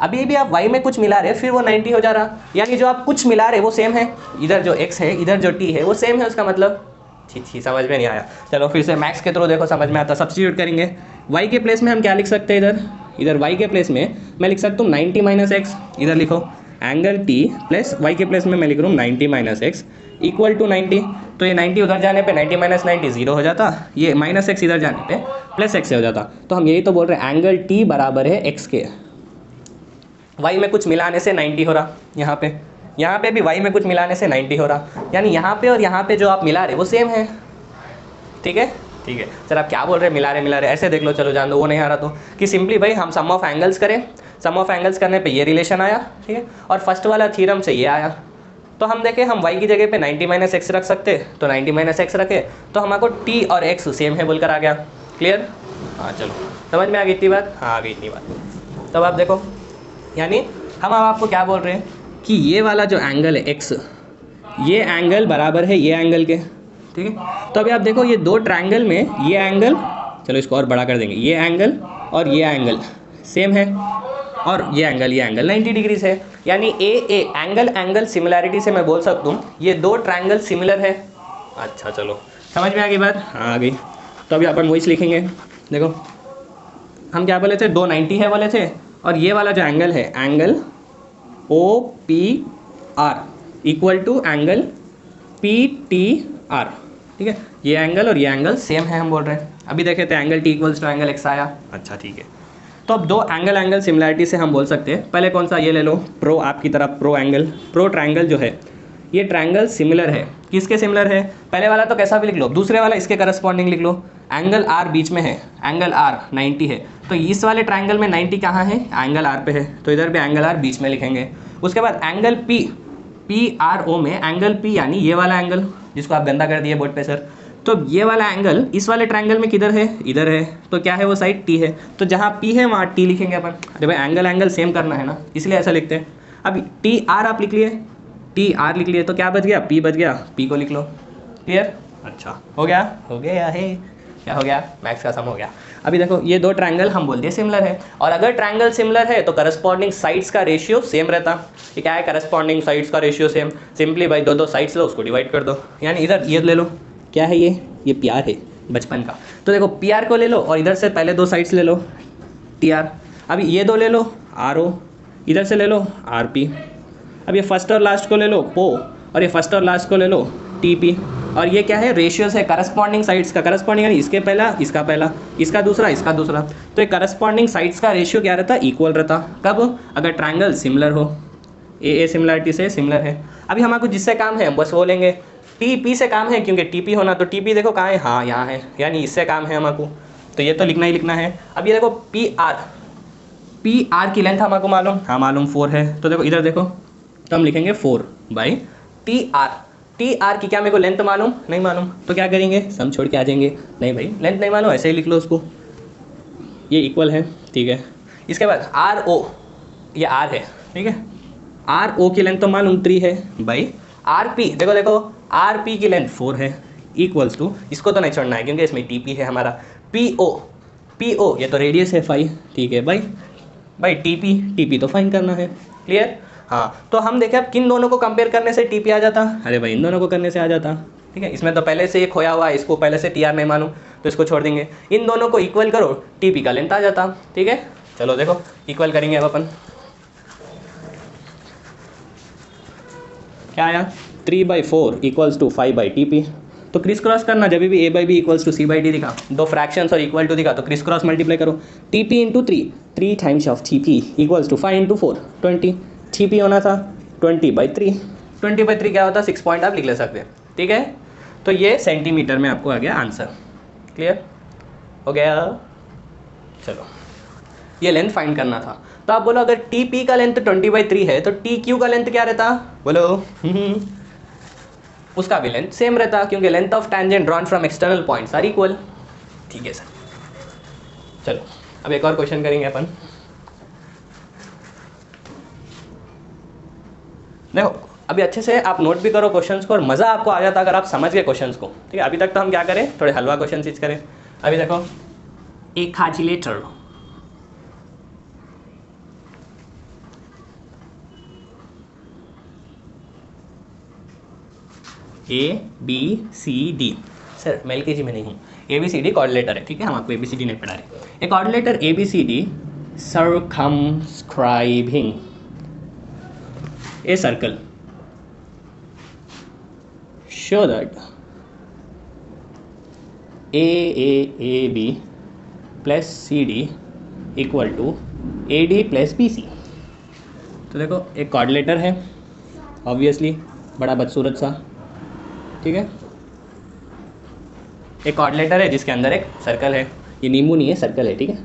अभी भी आप y में कुछ मिला रहे फिर वो 90 हो जा रहा, यानी जो आप कुछ मिला रहे वो सेम है, इधर जो x है इधर जो t है वो सेम है, उसका मतलब छी समझ में नहीं आया। चलो फिर से मैथ्स के थ्रू देखो समझ में आता, सब्स्टिट्यूट करेंगे। y के प्लेस में हम क्या लिख सकते हैं, इधर y के प्लेस में मैं लिख सकता हूँ 90 माइनस एक्स, इधर लिखो एंगल t प्लस y के प्लेस में मैं लिख रहा हूँ 90 माइनस एक्स इक्वल टू 90। तो ये 90 उधर जाने पे 90 माइनस 90 0 हो जाता, ये माइनस एक्स इधर जाने पे प्लस एक्स हो जाता। तो हम यही तो बोल रहे हैं एंगल t बराबर है x के, y में कुछ मिलाने से 90 हो रहा, यहाँ पे भी y में कुछ मिलाने से 90 हो रहा, यानी यहाँ पे और यहाँ पे जो आप मिला रहे वो सेम है। ठीक है ठीक है सर, आप क्या बोल रहे हैं मिला रहे, ऐसे देख लो, चलो जान दो वो नहीं आ रहा तो कि सिंपली भाई हम सम ऑफ एंगल्स करें, सम ऑफ एंगल्स करने पे ये रिलेशन आया, ठीक है, और फर्स्ट वाला थ्योरम से ये आया। तो हम देखें हम y की जगह पे 90 माइनस एक्स रख सकते, तो 90 माइनस एक्स रखे तो हमको t और x सेम है बोलकर आ गया। क्लियर? हाँ चलो समझ में आ गई इतनी बात, हाँ आ गई इतनी बात। तब आप देखो यानी हम अब आपको क्या बोल रहे हैं कि ये वाला जो एंगल है x, ये एंगल बराबर है ये एंगल के, ठीक है। तो अभी आप देखो ये दो ट्रायंगल में ये एंगल, चलो इसको और बड़ा कर देंगे, ये एंगल और ये एंगल सेम है और ये एंगल 90 डिग्रीज है, यानी ए एंगल सिमिलैरिटी से मैं बोल सकता हूँ ये दो ट्रायंगल सिमिलर है। अच्छा चलो समझ में आ गई बात, हाँ आ गई। तो अभी अपन वही लिखेंगे, देखो हम क्या बोले थे, 290 है बोले थे, और ये वाला जो एंगल है angle O P R equal to angle P T R, ठीक है, ये एंगल और ये एंगल सेम है हम बोल रहे हैं। अभी देखे थे angle T equals to angle x आया। अच्छा ठीक है, तो अब दो एंगल सिमिलैरिटी से हम बोल सकते हैं, पहले कौन सा, ये ले लो प्रो, आपकी तरफ प्रो ट्रायंगल जो है ये ट्रायंगल सिमिलर है, किसके सिमिलर है, पहले वाला तो कैसा भी लिख लो, दूसरे वाला इसके करस्पॉन्डिंग लिख लो। एंगल आर बीच में है, एंगल आर 90 है, तो इस वाले ट्रायंगल में 90 कहाँ है, एंगल आर पे है, तो इधर पे एंगल आर बीच में लिखेंगे। उसके बाद एंगल पी आर ओ में एंगल पी यानी ये वाला एंगल जिसको आप गंदा कर दिए बोर्ड पे सर, तो ये वाला एंगल इस वाले ट्रायंगल में किधर है, इधर है, तो क्या है वो साइड टी है, तो जहाँ पी है वहाँ टी लिखेंगे अपन। अरे भाई एंगल सेम करना है ना, इसलिए ऐसा लिखते हैं। अब टी आर आप लिख लिए, तो क्या बच गया, पी बच गया, पी को लिख लो। क्लियर? अच्छा हो गया है, क्या हो गया, मैथ्स का सम हो गया। अभी देखो ये दो ट्रायंगल हम बोल दिए सिमिलर है, और अगर ट्रायंगल सिमिलर है तो करस्पॉन्डिंग साइड्स का रेशियो सेम रहता। ये क्या है, करस्पॉन्डिंग साइड्स का रेशियो सेम, सिंपली भाई दो साइड्स लो उसको डिवाइड कर दो, यानी इधर ये ले लो, क्या है ये पी आर है बचपन का, तो देखो पी आर को ले लो और इधर से पहले दो साइड्स ले लो टी आर, अभी ये दो ले लो आर ओ, इधर से ले लो आर पी, अब ये फर्स्ट और लास्ट को ले लो पो, और ये फर्स्ट और लास्ट को ले लो टी पी, और ये क्या है, रेशियोस है करस्पॉन्डिंग साइड्स का, करस्पॉन्डिंग यानी इसके पहला, इसका दूसरा, इसका दूसरा, तो ये करस्पॉन्डिंग साइड्स का रेशियो क्या रहता, इक्वल रहता। कब, अगर ट्रायंगल सिमिलर हो, ए सिमिलरिटी से सिमिलर है। अभी हमारे जिससे काम है हम बस बोलेंगे, टी पी से काम है, क्योंकि टी पी होना, तो टी पी देखो कहाँ है, हाँ यहाँ है, यानी इससे काम है हमारे, तो ये तो लिखना ही लिखना है। अब ये देखो पी आर की लेंथ हमारे मालूम, हाँ मालूम 4 है, तो देखो इधर देखो, तो हम लिखेंगे 4 बाई टी आर की क्या मेरे को लेंथ मालूम नहीं मालूम, तो क्या करेंगे, सम छोड़ के आ जाएंगे, नहीं भाई लेंथ नहीं मालूम, ऐसे ही लिख लो उसको, ये इक्वल है, ठीक है। इसके बाद आर ओ, ये आर है, ठीक है, आर ओ की लेंथ तो मालूम 3 है भाई, आर पी देखो देखो आर पी की लेंथ 4 है, इक्वल्स टू, इसको तो नहीं छोड़ना है क्योंकि इसमें टी पी है हमारा, पी ओ ये तो रेडियस है फाई, ठीक है भाई, भाई टी पी तो फाइन करना है, क्लियर। हाँ तो हम देखें अब किन दोनों को कंपेयर करने से टी पी आ जाता, अरे भाई इन दोनों को करने से आ जाता, ठीक है। इसमें तो पहले से एक खोया हुआ है, इसको पहले से टी आर नहीं मालूम तो इसको छोड़ देंगे, इन दोनों को इक्वल करो, टी पी का लेंथ आ जाता, ठीक है। चलो देखो इक्वल करेंगे अब अपन, क्या आया 3/4 इक्वल्स टू 5/TP। तो क्रिस क्रॉस करना, जब भी A/B इक्वल्स टू C/D दिखा, दो फ्रैक्शंस और इक्वल टू दिखा तो क्रिस क्रॉस मल्टीप्लाई करो, TP into 3 times of TP equals to 5 into 4 20, TP होना था 20/3, 20/3 क्या होता है 6 पॉइंट आप लिख ले सकते हैं, ठीक है। तो ये सेंटीमीटर में आपको आ गया आंसर, क्लियर हो गया। चलो ये लेंथ फाइंड करना था, तो आप बोलो अगर TP का लेंथ 20/3 है तो TQ का लेंथ क्या रहता, बोलो उसका भी लेंथ सेम रहता क्योंकि length of tangent drawn from external points are equal, ठीक है सर। चलो अब एक और क्वेश्चन करेंगे अपन, देखो अभी अच्छे से आप नोट भी करो क्वेश्चंस को और मज़ा आपको आ जाता अगर आप समझ गए क्वेश्चंस को, ठीक है। अभी तक तो हम क्या करें, थोड़े हलवा क्वेश्चन चीज करें। अभी देखो एक खाचिलेटर, ABCD, सर मैं LKG में नहीं हूँ, ABCD कोऑर्डिनेटर है, ठीक है, हम आपको ABCD नहीं पढ़ा रहे। एक coordinator ABCD circumscribing a circle show that AAB plus CD equal to AD plus BC। तो देखो एक कोऑर्डिनेटर है ऑब्वियसली, बड़ा बदसूरत सा, ठीक है, एक कोऑर्डिनेटर है जिसके अंदर एक सर्कल है, ये नींबू नहीं है सर्कल है, ठीक है,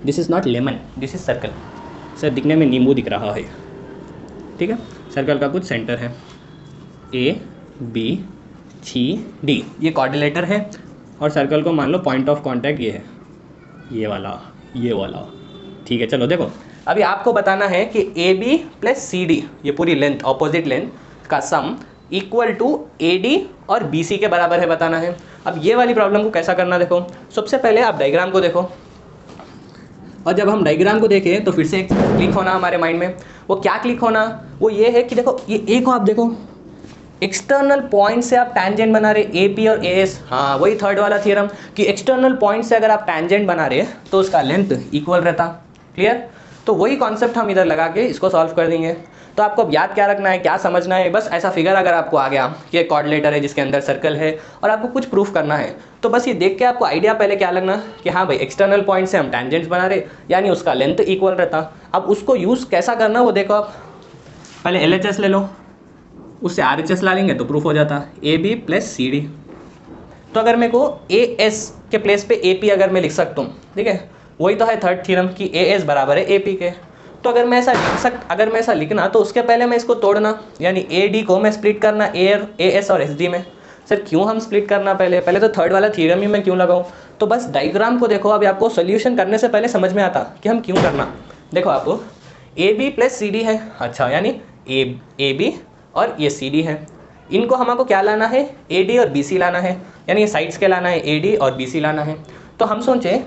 this is not lemon this is circle, sir दिखने में नींबू दिख रहा है, ठीक है। सर्कल का कुछ सेंटर है ABCD, ये कोऑर्डिनेटर है और सर्कल को मान लो पॉइंट ऑफ कांटेक्ट ये है, ये वाला, ठीक है। चलो देखो अभी आपको बताना है कि AB प्लस CD ये पूरी लेंथ ऑपोजिट लेंथ का सम इक्वल टू AD और BC के बराबर है बताना है। अब ये वाली प्रॉब्लम को कैसा करना, देखो सबसे पहले आप डायग्राम को देखो, और जब हम डायग्राम को देखें तो फिर से एक क्लिक होना हमारे माइंड में, वो क्या क्लिक होना, वो ये है कि देखो ये A को आप देखो, एक्सटर्नल पॉइंट से आप टैंजेंट बना रहे AP और AS, हाँ वही थर्ड वाला थ्योरम कि एक्सटर्नल पॉइंट से अगर आप टैंजेंट बना रहे तो उसका लेंथ इक्वल रहता, क्लियर। तो वही कॉन्सेप्ट हम इधर लगा के इसको सॉल्व कर देंगे। तो आपको अब याद क्या रखना है, क्या समझना है, बस ऐसा फिगर अगर आपको आ गया कि एक कोऑर्डिनेटर है जिसके अंदर सर्कल है और आपको कुछ प्रूफ करना है, तो बस ये देख के आपको आइडिया पहले क्या लगना कि हाँ भाई एक्सटर्नल पॉइंट से हम टैंजेंट्स बना रहे यानी उसका लेंथ इक्वल रहता। अब उसको यूज़ कैसा करना वो देखो, आप पहले LHS ले लो, उससे RHS ला लेंगे तो प्रूफ हो जाता AB प्लस CD। तो अगर मेरे को AS के प्लेस पे AP अगर मैं लिख सकता हूँ, ठीक है, वही तो है थर्ड थ्योरम कि AS बराबर है AP के। तो अगर मैं ऐसा लिखना तो उसके पहले मैं इसको तोड़ना, यानी AD को मैं स्प्लिट करना AS और SD में। सर क्यों हम स्प्लिट करना, पहले तो थर्ड वाला थ्योरम ही मैं क्यों लगाऊं। तो बस डायग्राम को देखो, अभी आपको सोल्यूशन करने से पहले समझ में आता कि हम क्यों करना। देखो आपको AB प्लस CD है, अच्छा यानी AB और ये CD है, इनको हमको क्या लाना है AD और BC लाना है, यानी ये साइड्स के लाना है AD और BC लाना है। तो हम सोचे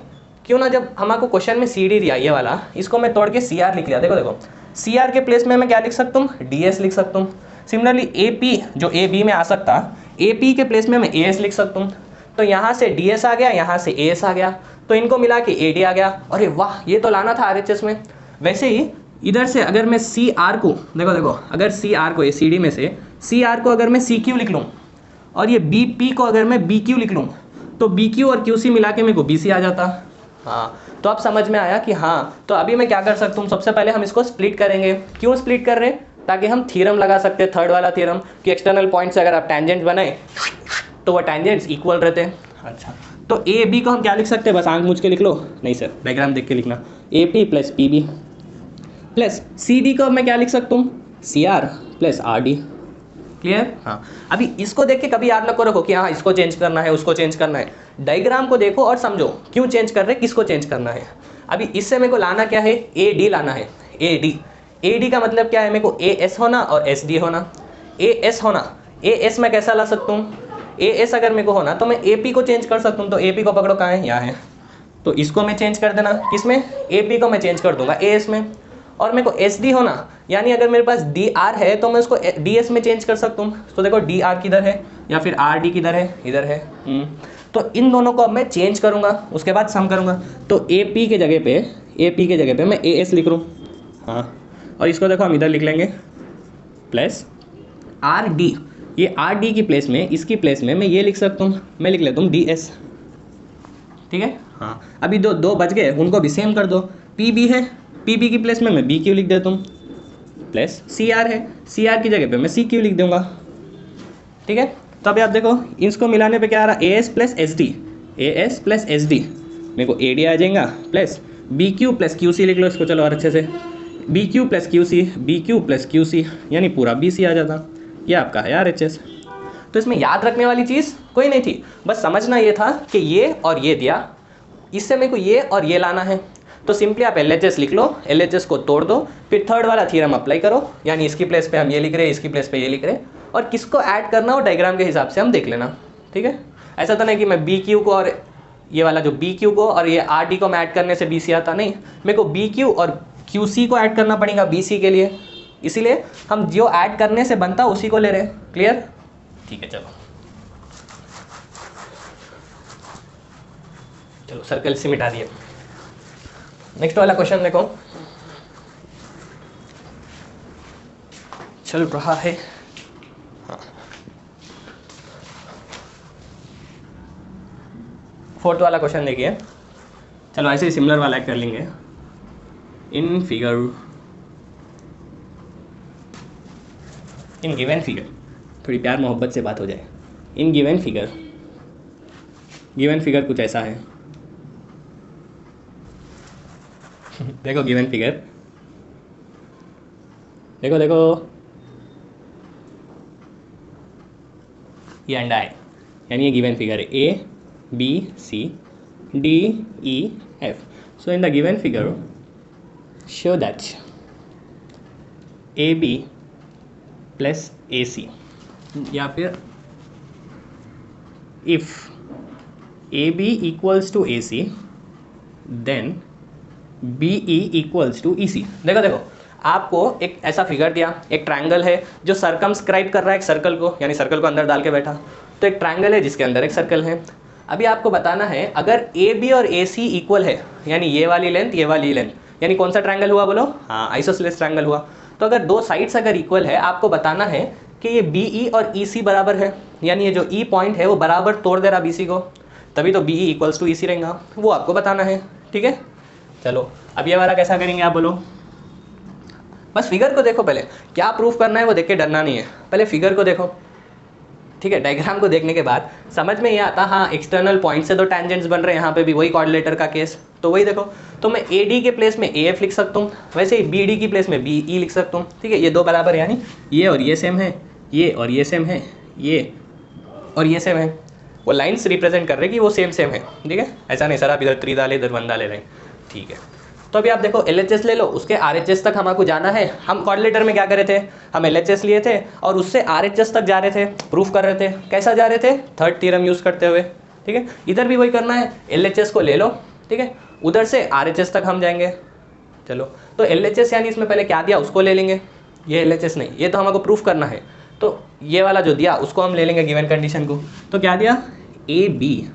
क्यों ना जब हमको क्वेश्चन में CD दिया ये वाला, इसको मैं तोड़ के CR लिख लिया। देखो CR के प्लेस में मैं क्या लिख सकता हूँ, DS लिख सकता हूँ। सिमिलरली AP जो AB में आ सकता, AP के प्लेस में मैं AS लिख सकता हूँ। तो यहाँ से DS आ गया, यहाँ से AS आ गया, तो इनको मिला के AD आ गया। अरे वाह, ये तो लाना था RHS में। वैसे ही इधर से अगर मैं CR को देखो अगर CR को ये CD में से CR को अगर मैं CQ लिख लूँ और ये BP को अगर मैं BQ लिख लूँ तो BQ और QC मिला के मेरे को BC आ जाता। हाँ तो अब समझ में आया कि हाँ, तो अभी मैं क्या कर सकता हूँ, सबसे पहले हम इसको स्प्लिट करेंगे। क्यों स्प्लिट कर रहे हैं, ताकि हम थ्योरम लगा सकते हैं, थर्ड वाला थ्योरम कि एक्सटर्नल पॉइंट से अगर आप टैंजेंट बनाए तो वो टैंजेंट्स इक्वल रहते हैं। अच्छा तो AB को हम क्या लिख सकते हैं, बस आंख मूझ के लिख लो, नहीं सर डायग्राम देख के लिखना, AP plus PB plus CD को मैं क्या लिख सकता हूँ, CR प्लस RD। क्लियर। हाँ अभी इसको देख के कभी याद रखो कि हाँ इसको चेंज करना है उसको चेंज करना है, डायग्राम को देखो और समझो क्यों चेंज कर रहे हैं, किसको चेंज करना है। अभी इससे मेरे को लाना क्या है, AD लाना है, AD ए डी का मतलब क्या है, मेरे को ए एस होना और एस डी होना। ए एस होना, ए एस मैं कैसा ला सकता हूँ, ए एस अगर मेरे को होना तो मैं ए पी को चेंज कर सकता हूँ। तो ए पी को पकड़ो, कहाँ है, यहाँ है, तो इसको मैं चेंज कर देना, किसमें, ए पी को मैं चेंज कर दूंगा ए एस में। और मेरे को एस डी होना, यानी अगर मेरे पास डी आर है तो मैं उसको डी एस में चेंज कर सकता हूँ। तो देखो डी आर किधर है या फिर आर डी किधर है, इधर है। तो इन दोनों को अब मैं चेंज करूँगा, उसके बाद सम करूँगा। तो ए पी के जगह पे मैं ए एस लिख लूँ, हाँ, और इसको देखो हम इधर लिख लेंगे प्लस आर डी। ये आर डी की प्लेस में, इसकी प्लेस में मैं ये लिख सकता हूँ, मैं लिख लेता हूँ डी एस, ठीक है। हाँ, अभी दो बच गए, उनको भी सेम कर दो। पी बी है, पी बी की प्लेस में मैं बी क्यू लिख देता हूँ, प्लस सी आर है, सी आर की जगह पे मैं सी क्यू लिख दूंगा, ठीक है। तो अभी आप देखो इसको मिलाने पे क्या आ रहा है, A S plus S D, A S plus S D, मेरे को ए डी आ जाएगा, plus B Q plus Q C लिख लो इसको, चलो और अच्छे से, B Q plus Q C, B Q plus Q C, यानी पूरा बी सी आ जाता। ये आपका है आर एच एस। तो इसमें याद रखने वाली चीज़ कोई नहीं थी, बस समझना ये था कि ये और ये दिया, इससे मेरे को ये और ये लाना है। तो सिंपली आप LHS लिख लो, LHS को तोड़ दो, फिर थर्ड वाला थ्योरम अप्लाई करो, यानी इसकी प्लेस पे हम ये लिख रहे हैं, इसकी प्लेस पे ये लिख रहे हैं, और किसको ऐड करना हो डायग्राम के हिसाब से हम देख लेना, ठीक है। ऐसा तो नहीं कि मैं बी क्यू को और ये वाला जो बी क्यू को और ये आर डी को मैं ऐड करने से बी सी आता, नहीं, मेरे को बी क्यू और क्यू सी को ऐड करना पड़ेगा बी सी के लिए, इसीलिए हम जो ऐड करने से बनता उसी को ले रहे हैं। क्लियर, ठीक है। चलो सर्कल से मिटा दिए। नेक्स्ट वाला क्वेश्चन देखो, चल रहा है, हाँ, फोर्थ वाला क्वेश्चन देखिए। चलो ऐसे ही सिमिलर वाला कर लेंगे। इन गिवन फिगर, थोड़ी प्यार मोहब्बत से बात हो जाए। इन गिवन फिगर कुछ ऐसा है। देखो गिवन फिगर, देखो ये अंडा है, यानी ये गिवन फिगर है, A B C D E F. So in the given figure show that A B plus A C, या फिर if A B equals to A C then B E equals to E C. देखो आपको एक ऐसा figure दिया, एक triangle है जो सर्कमस्क्राइब कर रहा है एक सर्कल को, यानी सर्कल को अंदर डाल के बैठा, तो एक ट्रायंगल है जिसके अंदर एक सर्कल है। अभी आपको बताना है अगर ए बी और ए सी इक्वल है, यानी ये वाली लेंथ ये वाली लेंथ, यानी कौन सा ट्रायंगल हुआ बोलो, हाँ आइसोसेलेस ट्रायंगल हुआ। तो अगर दो साइड्स अगर इक्वल है, आपको बताना है कि ये बी ई और ई सी बराबर है, यानी ये जो ई पॉइंट है वो बराबर तोड़ दे रहा बी सी को, तभी तो B E equals to E सी रहेगा, वो आपको बताना है, ठीक है। चलो अब ये वाला कैसा करेंगे आप बोलो, बस फिगर को देखो, पहले क्या प्रूफ करना है वो देख के डरना नहीं है, पहले फिगर को देखो, ठीक है। डायग्राम को देखने के बाद समझ में ये आता, हाँ एक्सटर्नल पॉइंट से दो टैंजेंट्स बन रहे हैं, यहाँ पे भी वही कोऑर्डिनेटर का केस, तो वही देखो, तो मैं ए डी के प्लेस में ए एफ लिख सकता हूँ, वैसे ही बी डी की प्लेस में बी ई लिख सकता हूँ, ठीक है। ये दो बराबर यानी ये और ये सेम है, ये और ये सेम है, ये और ये सेम है, वो लाइन्स रिप्रेजेंट कर रहे हैं कि वो सेम है, ठीक है। ऐसा नहीं सर आप इधर 3 डाले इधर 1 डाले रहे, ठीक है। तो अभी आप देखो LHS ले लो, उसके RHS तक हमको जाना है। हम कोऑर्डिनेटर में क्या करे थे, हम LHS लिए थे और उससे RHS तक जा रहे थे, प्रूफ कर रहे थे। कैसा जा रहे थे, थर्ड थ्योरम यूज़ करते हुए, ठीक है। इधर भी वही करना है, LHS को ले लो, ठीक है, उधर से RHS तक हम जाएंगे। चलो तो LHS यानी इसमें पहले क्या दिया उसको ले लेंगे, ये LHS नहीं, ये तो हमको प्रूफ करना है, तो ये वाला जो दिया उसको हम ले लेंगे गिवन कंडीशन को। तो क्या दिया, ए बी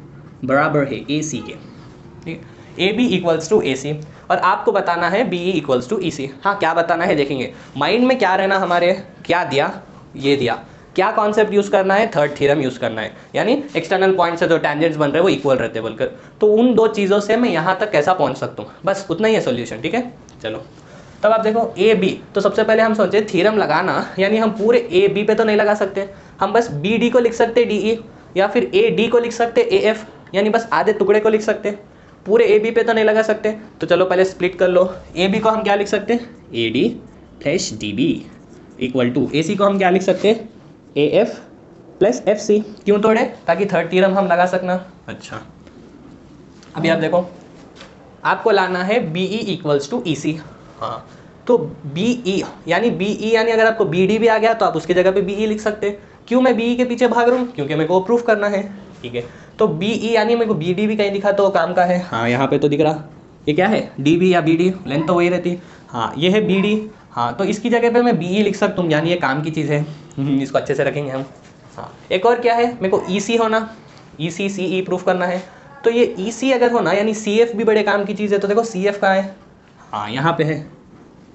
बराबर है ए सी के, ठीक है, A B equals to A सी, और आपको बताना है B E equals to E सी। हाँ क्या बताना है देखेंगे, माइंड में क्या रहना हमारे, क्या दिया, ये दिया, क्या कॉन्सेप्ट यूज़ करना है, थर्ड थ्योरम यूज़ करना है, यानी एक्सटर्नल पॉइंट से जो टैंजेंट्स बन रहे हैं वो इक्वल रहते हैं बोलकर। तो उन दो चीज़ों से मैं यहाँ तक कैसा पहुँच सकता हूँ, बस उतना ही है सोल्यूशन, ठीक है। चलो तब आप देखो ए बी, तो सबसे पहले हम सोचे थ्योरम लगाना, यानी हम पूरे ए बी पे तो नहीं लगा सकते, हम बस बी डी को लिख सकते डी ई, या फिर ए डी को लिख सकते ए एफ, यानी बस आधे टुकड़े को लिख सकते, पूरे ए बी पे तो नहीं लगा सकते। तो चलो पहले स्प्लिट कर लो, ए बी को हम क्या लिख सकते हैं, A D plus D B equal to A C को हम क्या लिख सकते हैं, A F plus F C. क्यों तोड़े, ताकि थर्ड थ्योरम हम लगा सकना। अच्छा अभी आप देखो, आपको लाना है B E equals to E सी, हाँ तो बी ई यानी अगर आपको बी डी भी आ गया तो आप उसकी जगह पे बी ई लिख सकते हैं। क्यों मैं बी ई के पीछे भाग रहा हूँ? क्योंकि मेरे को प्रूफ करना है, ठीक है। तो बी ई यानी मेरे को बी डी भी कहीं दिखा तो काम का है, हाँ यहाँ पे तो दिख रहा, ये क्या है डी बी या बी डी, लेंथ तो वही रहती है, हाँ ये है बी डी, हाँ तो इसकी जगह पे मैं बी ई लिख सकता हूँ, यानी ये काम की चीज़ है, इसको अच्छे से रखेंगे हम। हाँ एक और क्या है, मेरे को ई सी होना, ई सी सी ई प्रूफ करना है, तो ये ई सी अगर होना यानी सी एफ भी बड़े काम की चीज़ है, तो देखो सी एफ कहाँ है, हाँ यहाँ पे है,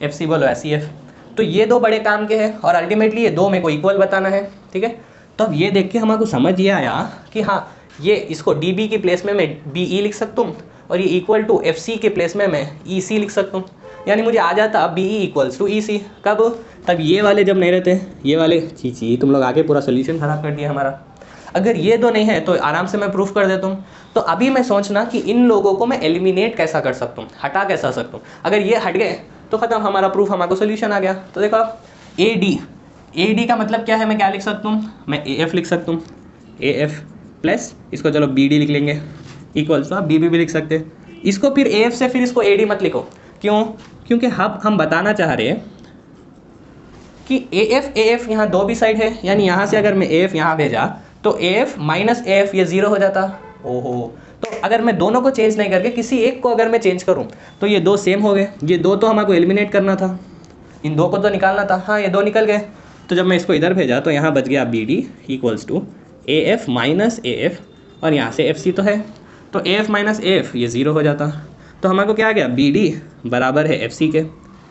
एफ सी बोलो सी एफ, तो ये दो बड़े काम के हैं और अल्टीमेटली ये दो मेरे को इक्वल बताना है, ठीक है। तो अब ये देख के हमारे को समझ ये आया कि हाँ ये इसको डी बी की प्लेस में मैं बी ई लिख सकता हूँ और ये इक्वल टू एफ सी के प्लेस में मैं ई सी लिख सकता हूँ, यानी मुझे आ जाता B E equals to E सी। कब? तब ये वाले जब नहीं रहते, ये वाले चीज़ तुम लोग आके पूरा सोल्यूशन खराब कर दिया हमारा। अगर ये दो नहीं है तो आराम से मैं प्रूफ कर देता हूँ। तो अभी मैं सोचना कि इन लोगों को मैं एलिमिनेट कैसा कर सकता हूँ, हटा कैसा सकता हूँ। अगर ये हट गए तो ख़त्म, हमारा प्रूफ, हमारा सोल्यूशन आ गया। तो देखो ए डी का मतलब क्या है, मैं क्या लिख सकता हूँ, मैं ए एफ लिख सकता हूँ, ए एफ प्लस इसको चलो बी डी लिख लेंगे, इक्वल्स तो आप बी बी भी लिख सकते हैं। इसको फिर ए एफ से फिर इसको ए डी मत लिखो, क्यों? क्योंकि हम बताना चाह रहे हैं कि ए एफ यहाँ दो भी साइड है, यानी यहाँ से अगर मैं ए एफ यहाँ भेजा तो A F minus A F ये ज़ीरो हो जाता। ओहो, तो अगर मैं दोनों को चेंज नहीं करके किसी एक को अगर मैं चेंज करूँ तो ये दो सेम हो गए, ये दो तो हमारे को एलिमिनेट करना था, इन दो को तो निकालना था, हाँ ये दो निकल गए। तो जब मैं इसको इधर भेजा तो यहाँ बच गया B D equals to A F minus A F, और यहाँ से एफ सी तो है, तो A F minus A F ये ज़ीरो हो जाता। तो हमारे को क्या आ गया, बी डी बराबर है एफ सी के।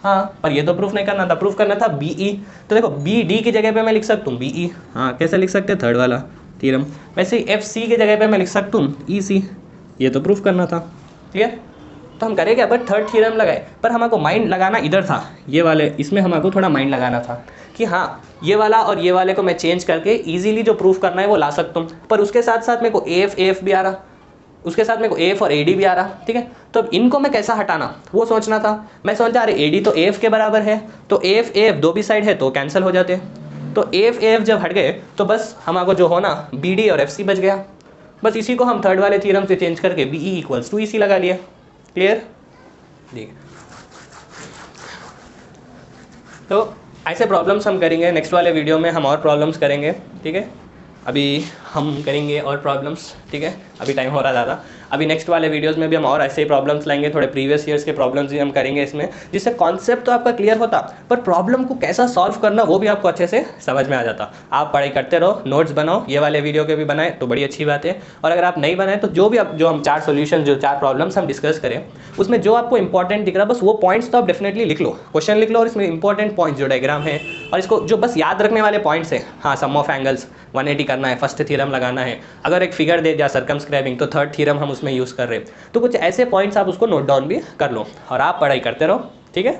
हाँ पर ये तो प्रूफ नहीं करना था, प्रूफ करना था बी ई। तो देखो बी डी की जगह पे मैं लिख सकता हूँ बी ई, हाँ कैसे लिख सकते हैं, थर्ड वाला थ्योरम। वैसे ही एफ सी की जगह पे मैं लिख सकता हूँ ई सी, ये तो प्रूफ करना था, ठीक है। तो हम करें क्या, बट थर्ड थ्योरम लगाए, पर हमारे को माइंड लगाना इधर था, ये वाले इसमें हमारे को थोड़ा माइंड लगाना था कि हाँ ये वाला और ये वाले को मैं चेंज करके इजीली जो प्रूफ करना है वो ला सकता हूँ। पर उसके साथ साथ मेरे को ए एफ भी आ रहा, उसके साथ मेरे को एफ और ए डी भी आ रहा, ठीक है। तो अब इनको मैं कैसा हटाना वो सोचना था। मैं सोचा अरे ए डी तो एफ के बराबर है, तो एफ दो भी साइड है तो कैंसिल हो जाते, तो एफ जब हट गए तो बस हमारे जो होना बी डी और एफ सी बच गया। बस इसी को हम थर्ड वाले थ्योरम से चेंज करके B E equals to E सी लगा लिया। क्लियर? ठीक है, तो ऐसे प्रॉब्लम्स हम करेंगे नेक्स्ट वाले वीडियो में, हम और प्रॉब्लम्स करेंगे, ठीक है। अभी हम करेंगे और प्रॉब्लम्स, ठीक है, अभी टाइम हो रहा ज़्यादा। अभी नेक्स्ट वाले वीडियोस में भी हम और ऐसे ही प्रॉब्लम्स लाएंगे, थोड़े प्रीवियस ईयर्स के प्रॉब्लम्स भी हम करेंगे इसमें, जिससे कॉन्सेप्ट तो आपका क्लियर होता पर प्रॉब्लम को कैसा सॉल्व करना वो भी आपको अच्छे से समझ में आ जाता। आप पढ़ाई करते रहो, नोट्स बनाओ, ये वाले वीडियो के भी बनाए तो बड़ी अच्छी बात है। और अगर आप नहीं बनाए तो जो हम 4 सोल्यूशन, जो 4 प्रॉब्लम्स हम डिस्कस करें उसमें जो आपको इंपॉर्टेंट दिख रहा है बस वो पॉइंट्स तो आप डेफिनेटली लिख लो, क्वेश्चन लिख लो, और इसमें इंपॉर्टेंट पॉइंट्स जो डायग्राम है और इसको जो बस याद रखने वाले पॉइंट्स है, हाँ सम ऑफ एंगल्स 180 करना है, फर्स्ट थ्योरम लगाना है, अगर एक फिगर दे दिया सर्कमस्क्राइबिंग तो थर्ड थ्योरम हम उसमें यूज़ कर रहे हैं। तो कुछ ऐसे पॉइंट्स आप उसको नोट डाउन भी कर लो और आप पढ़ाई करते रहो, ठीक है।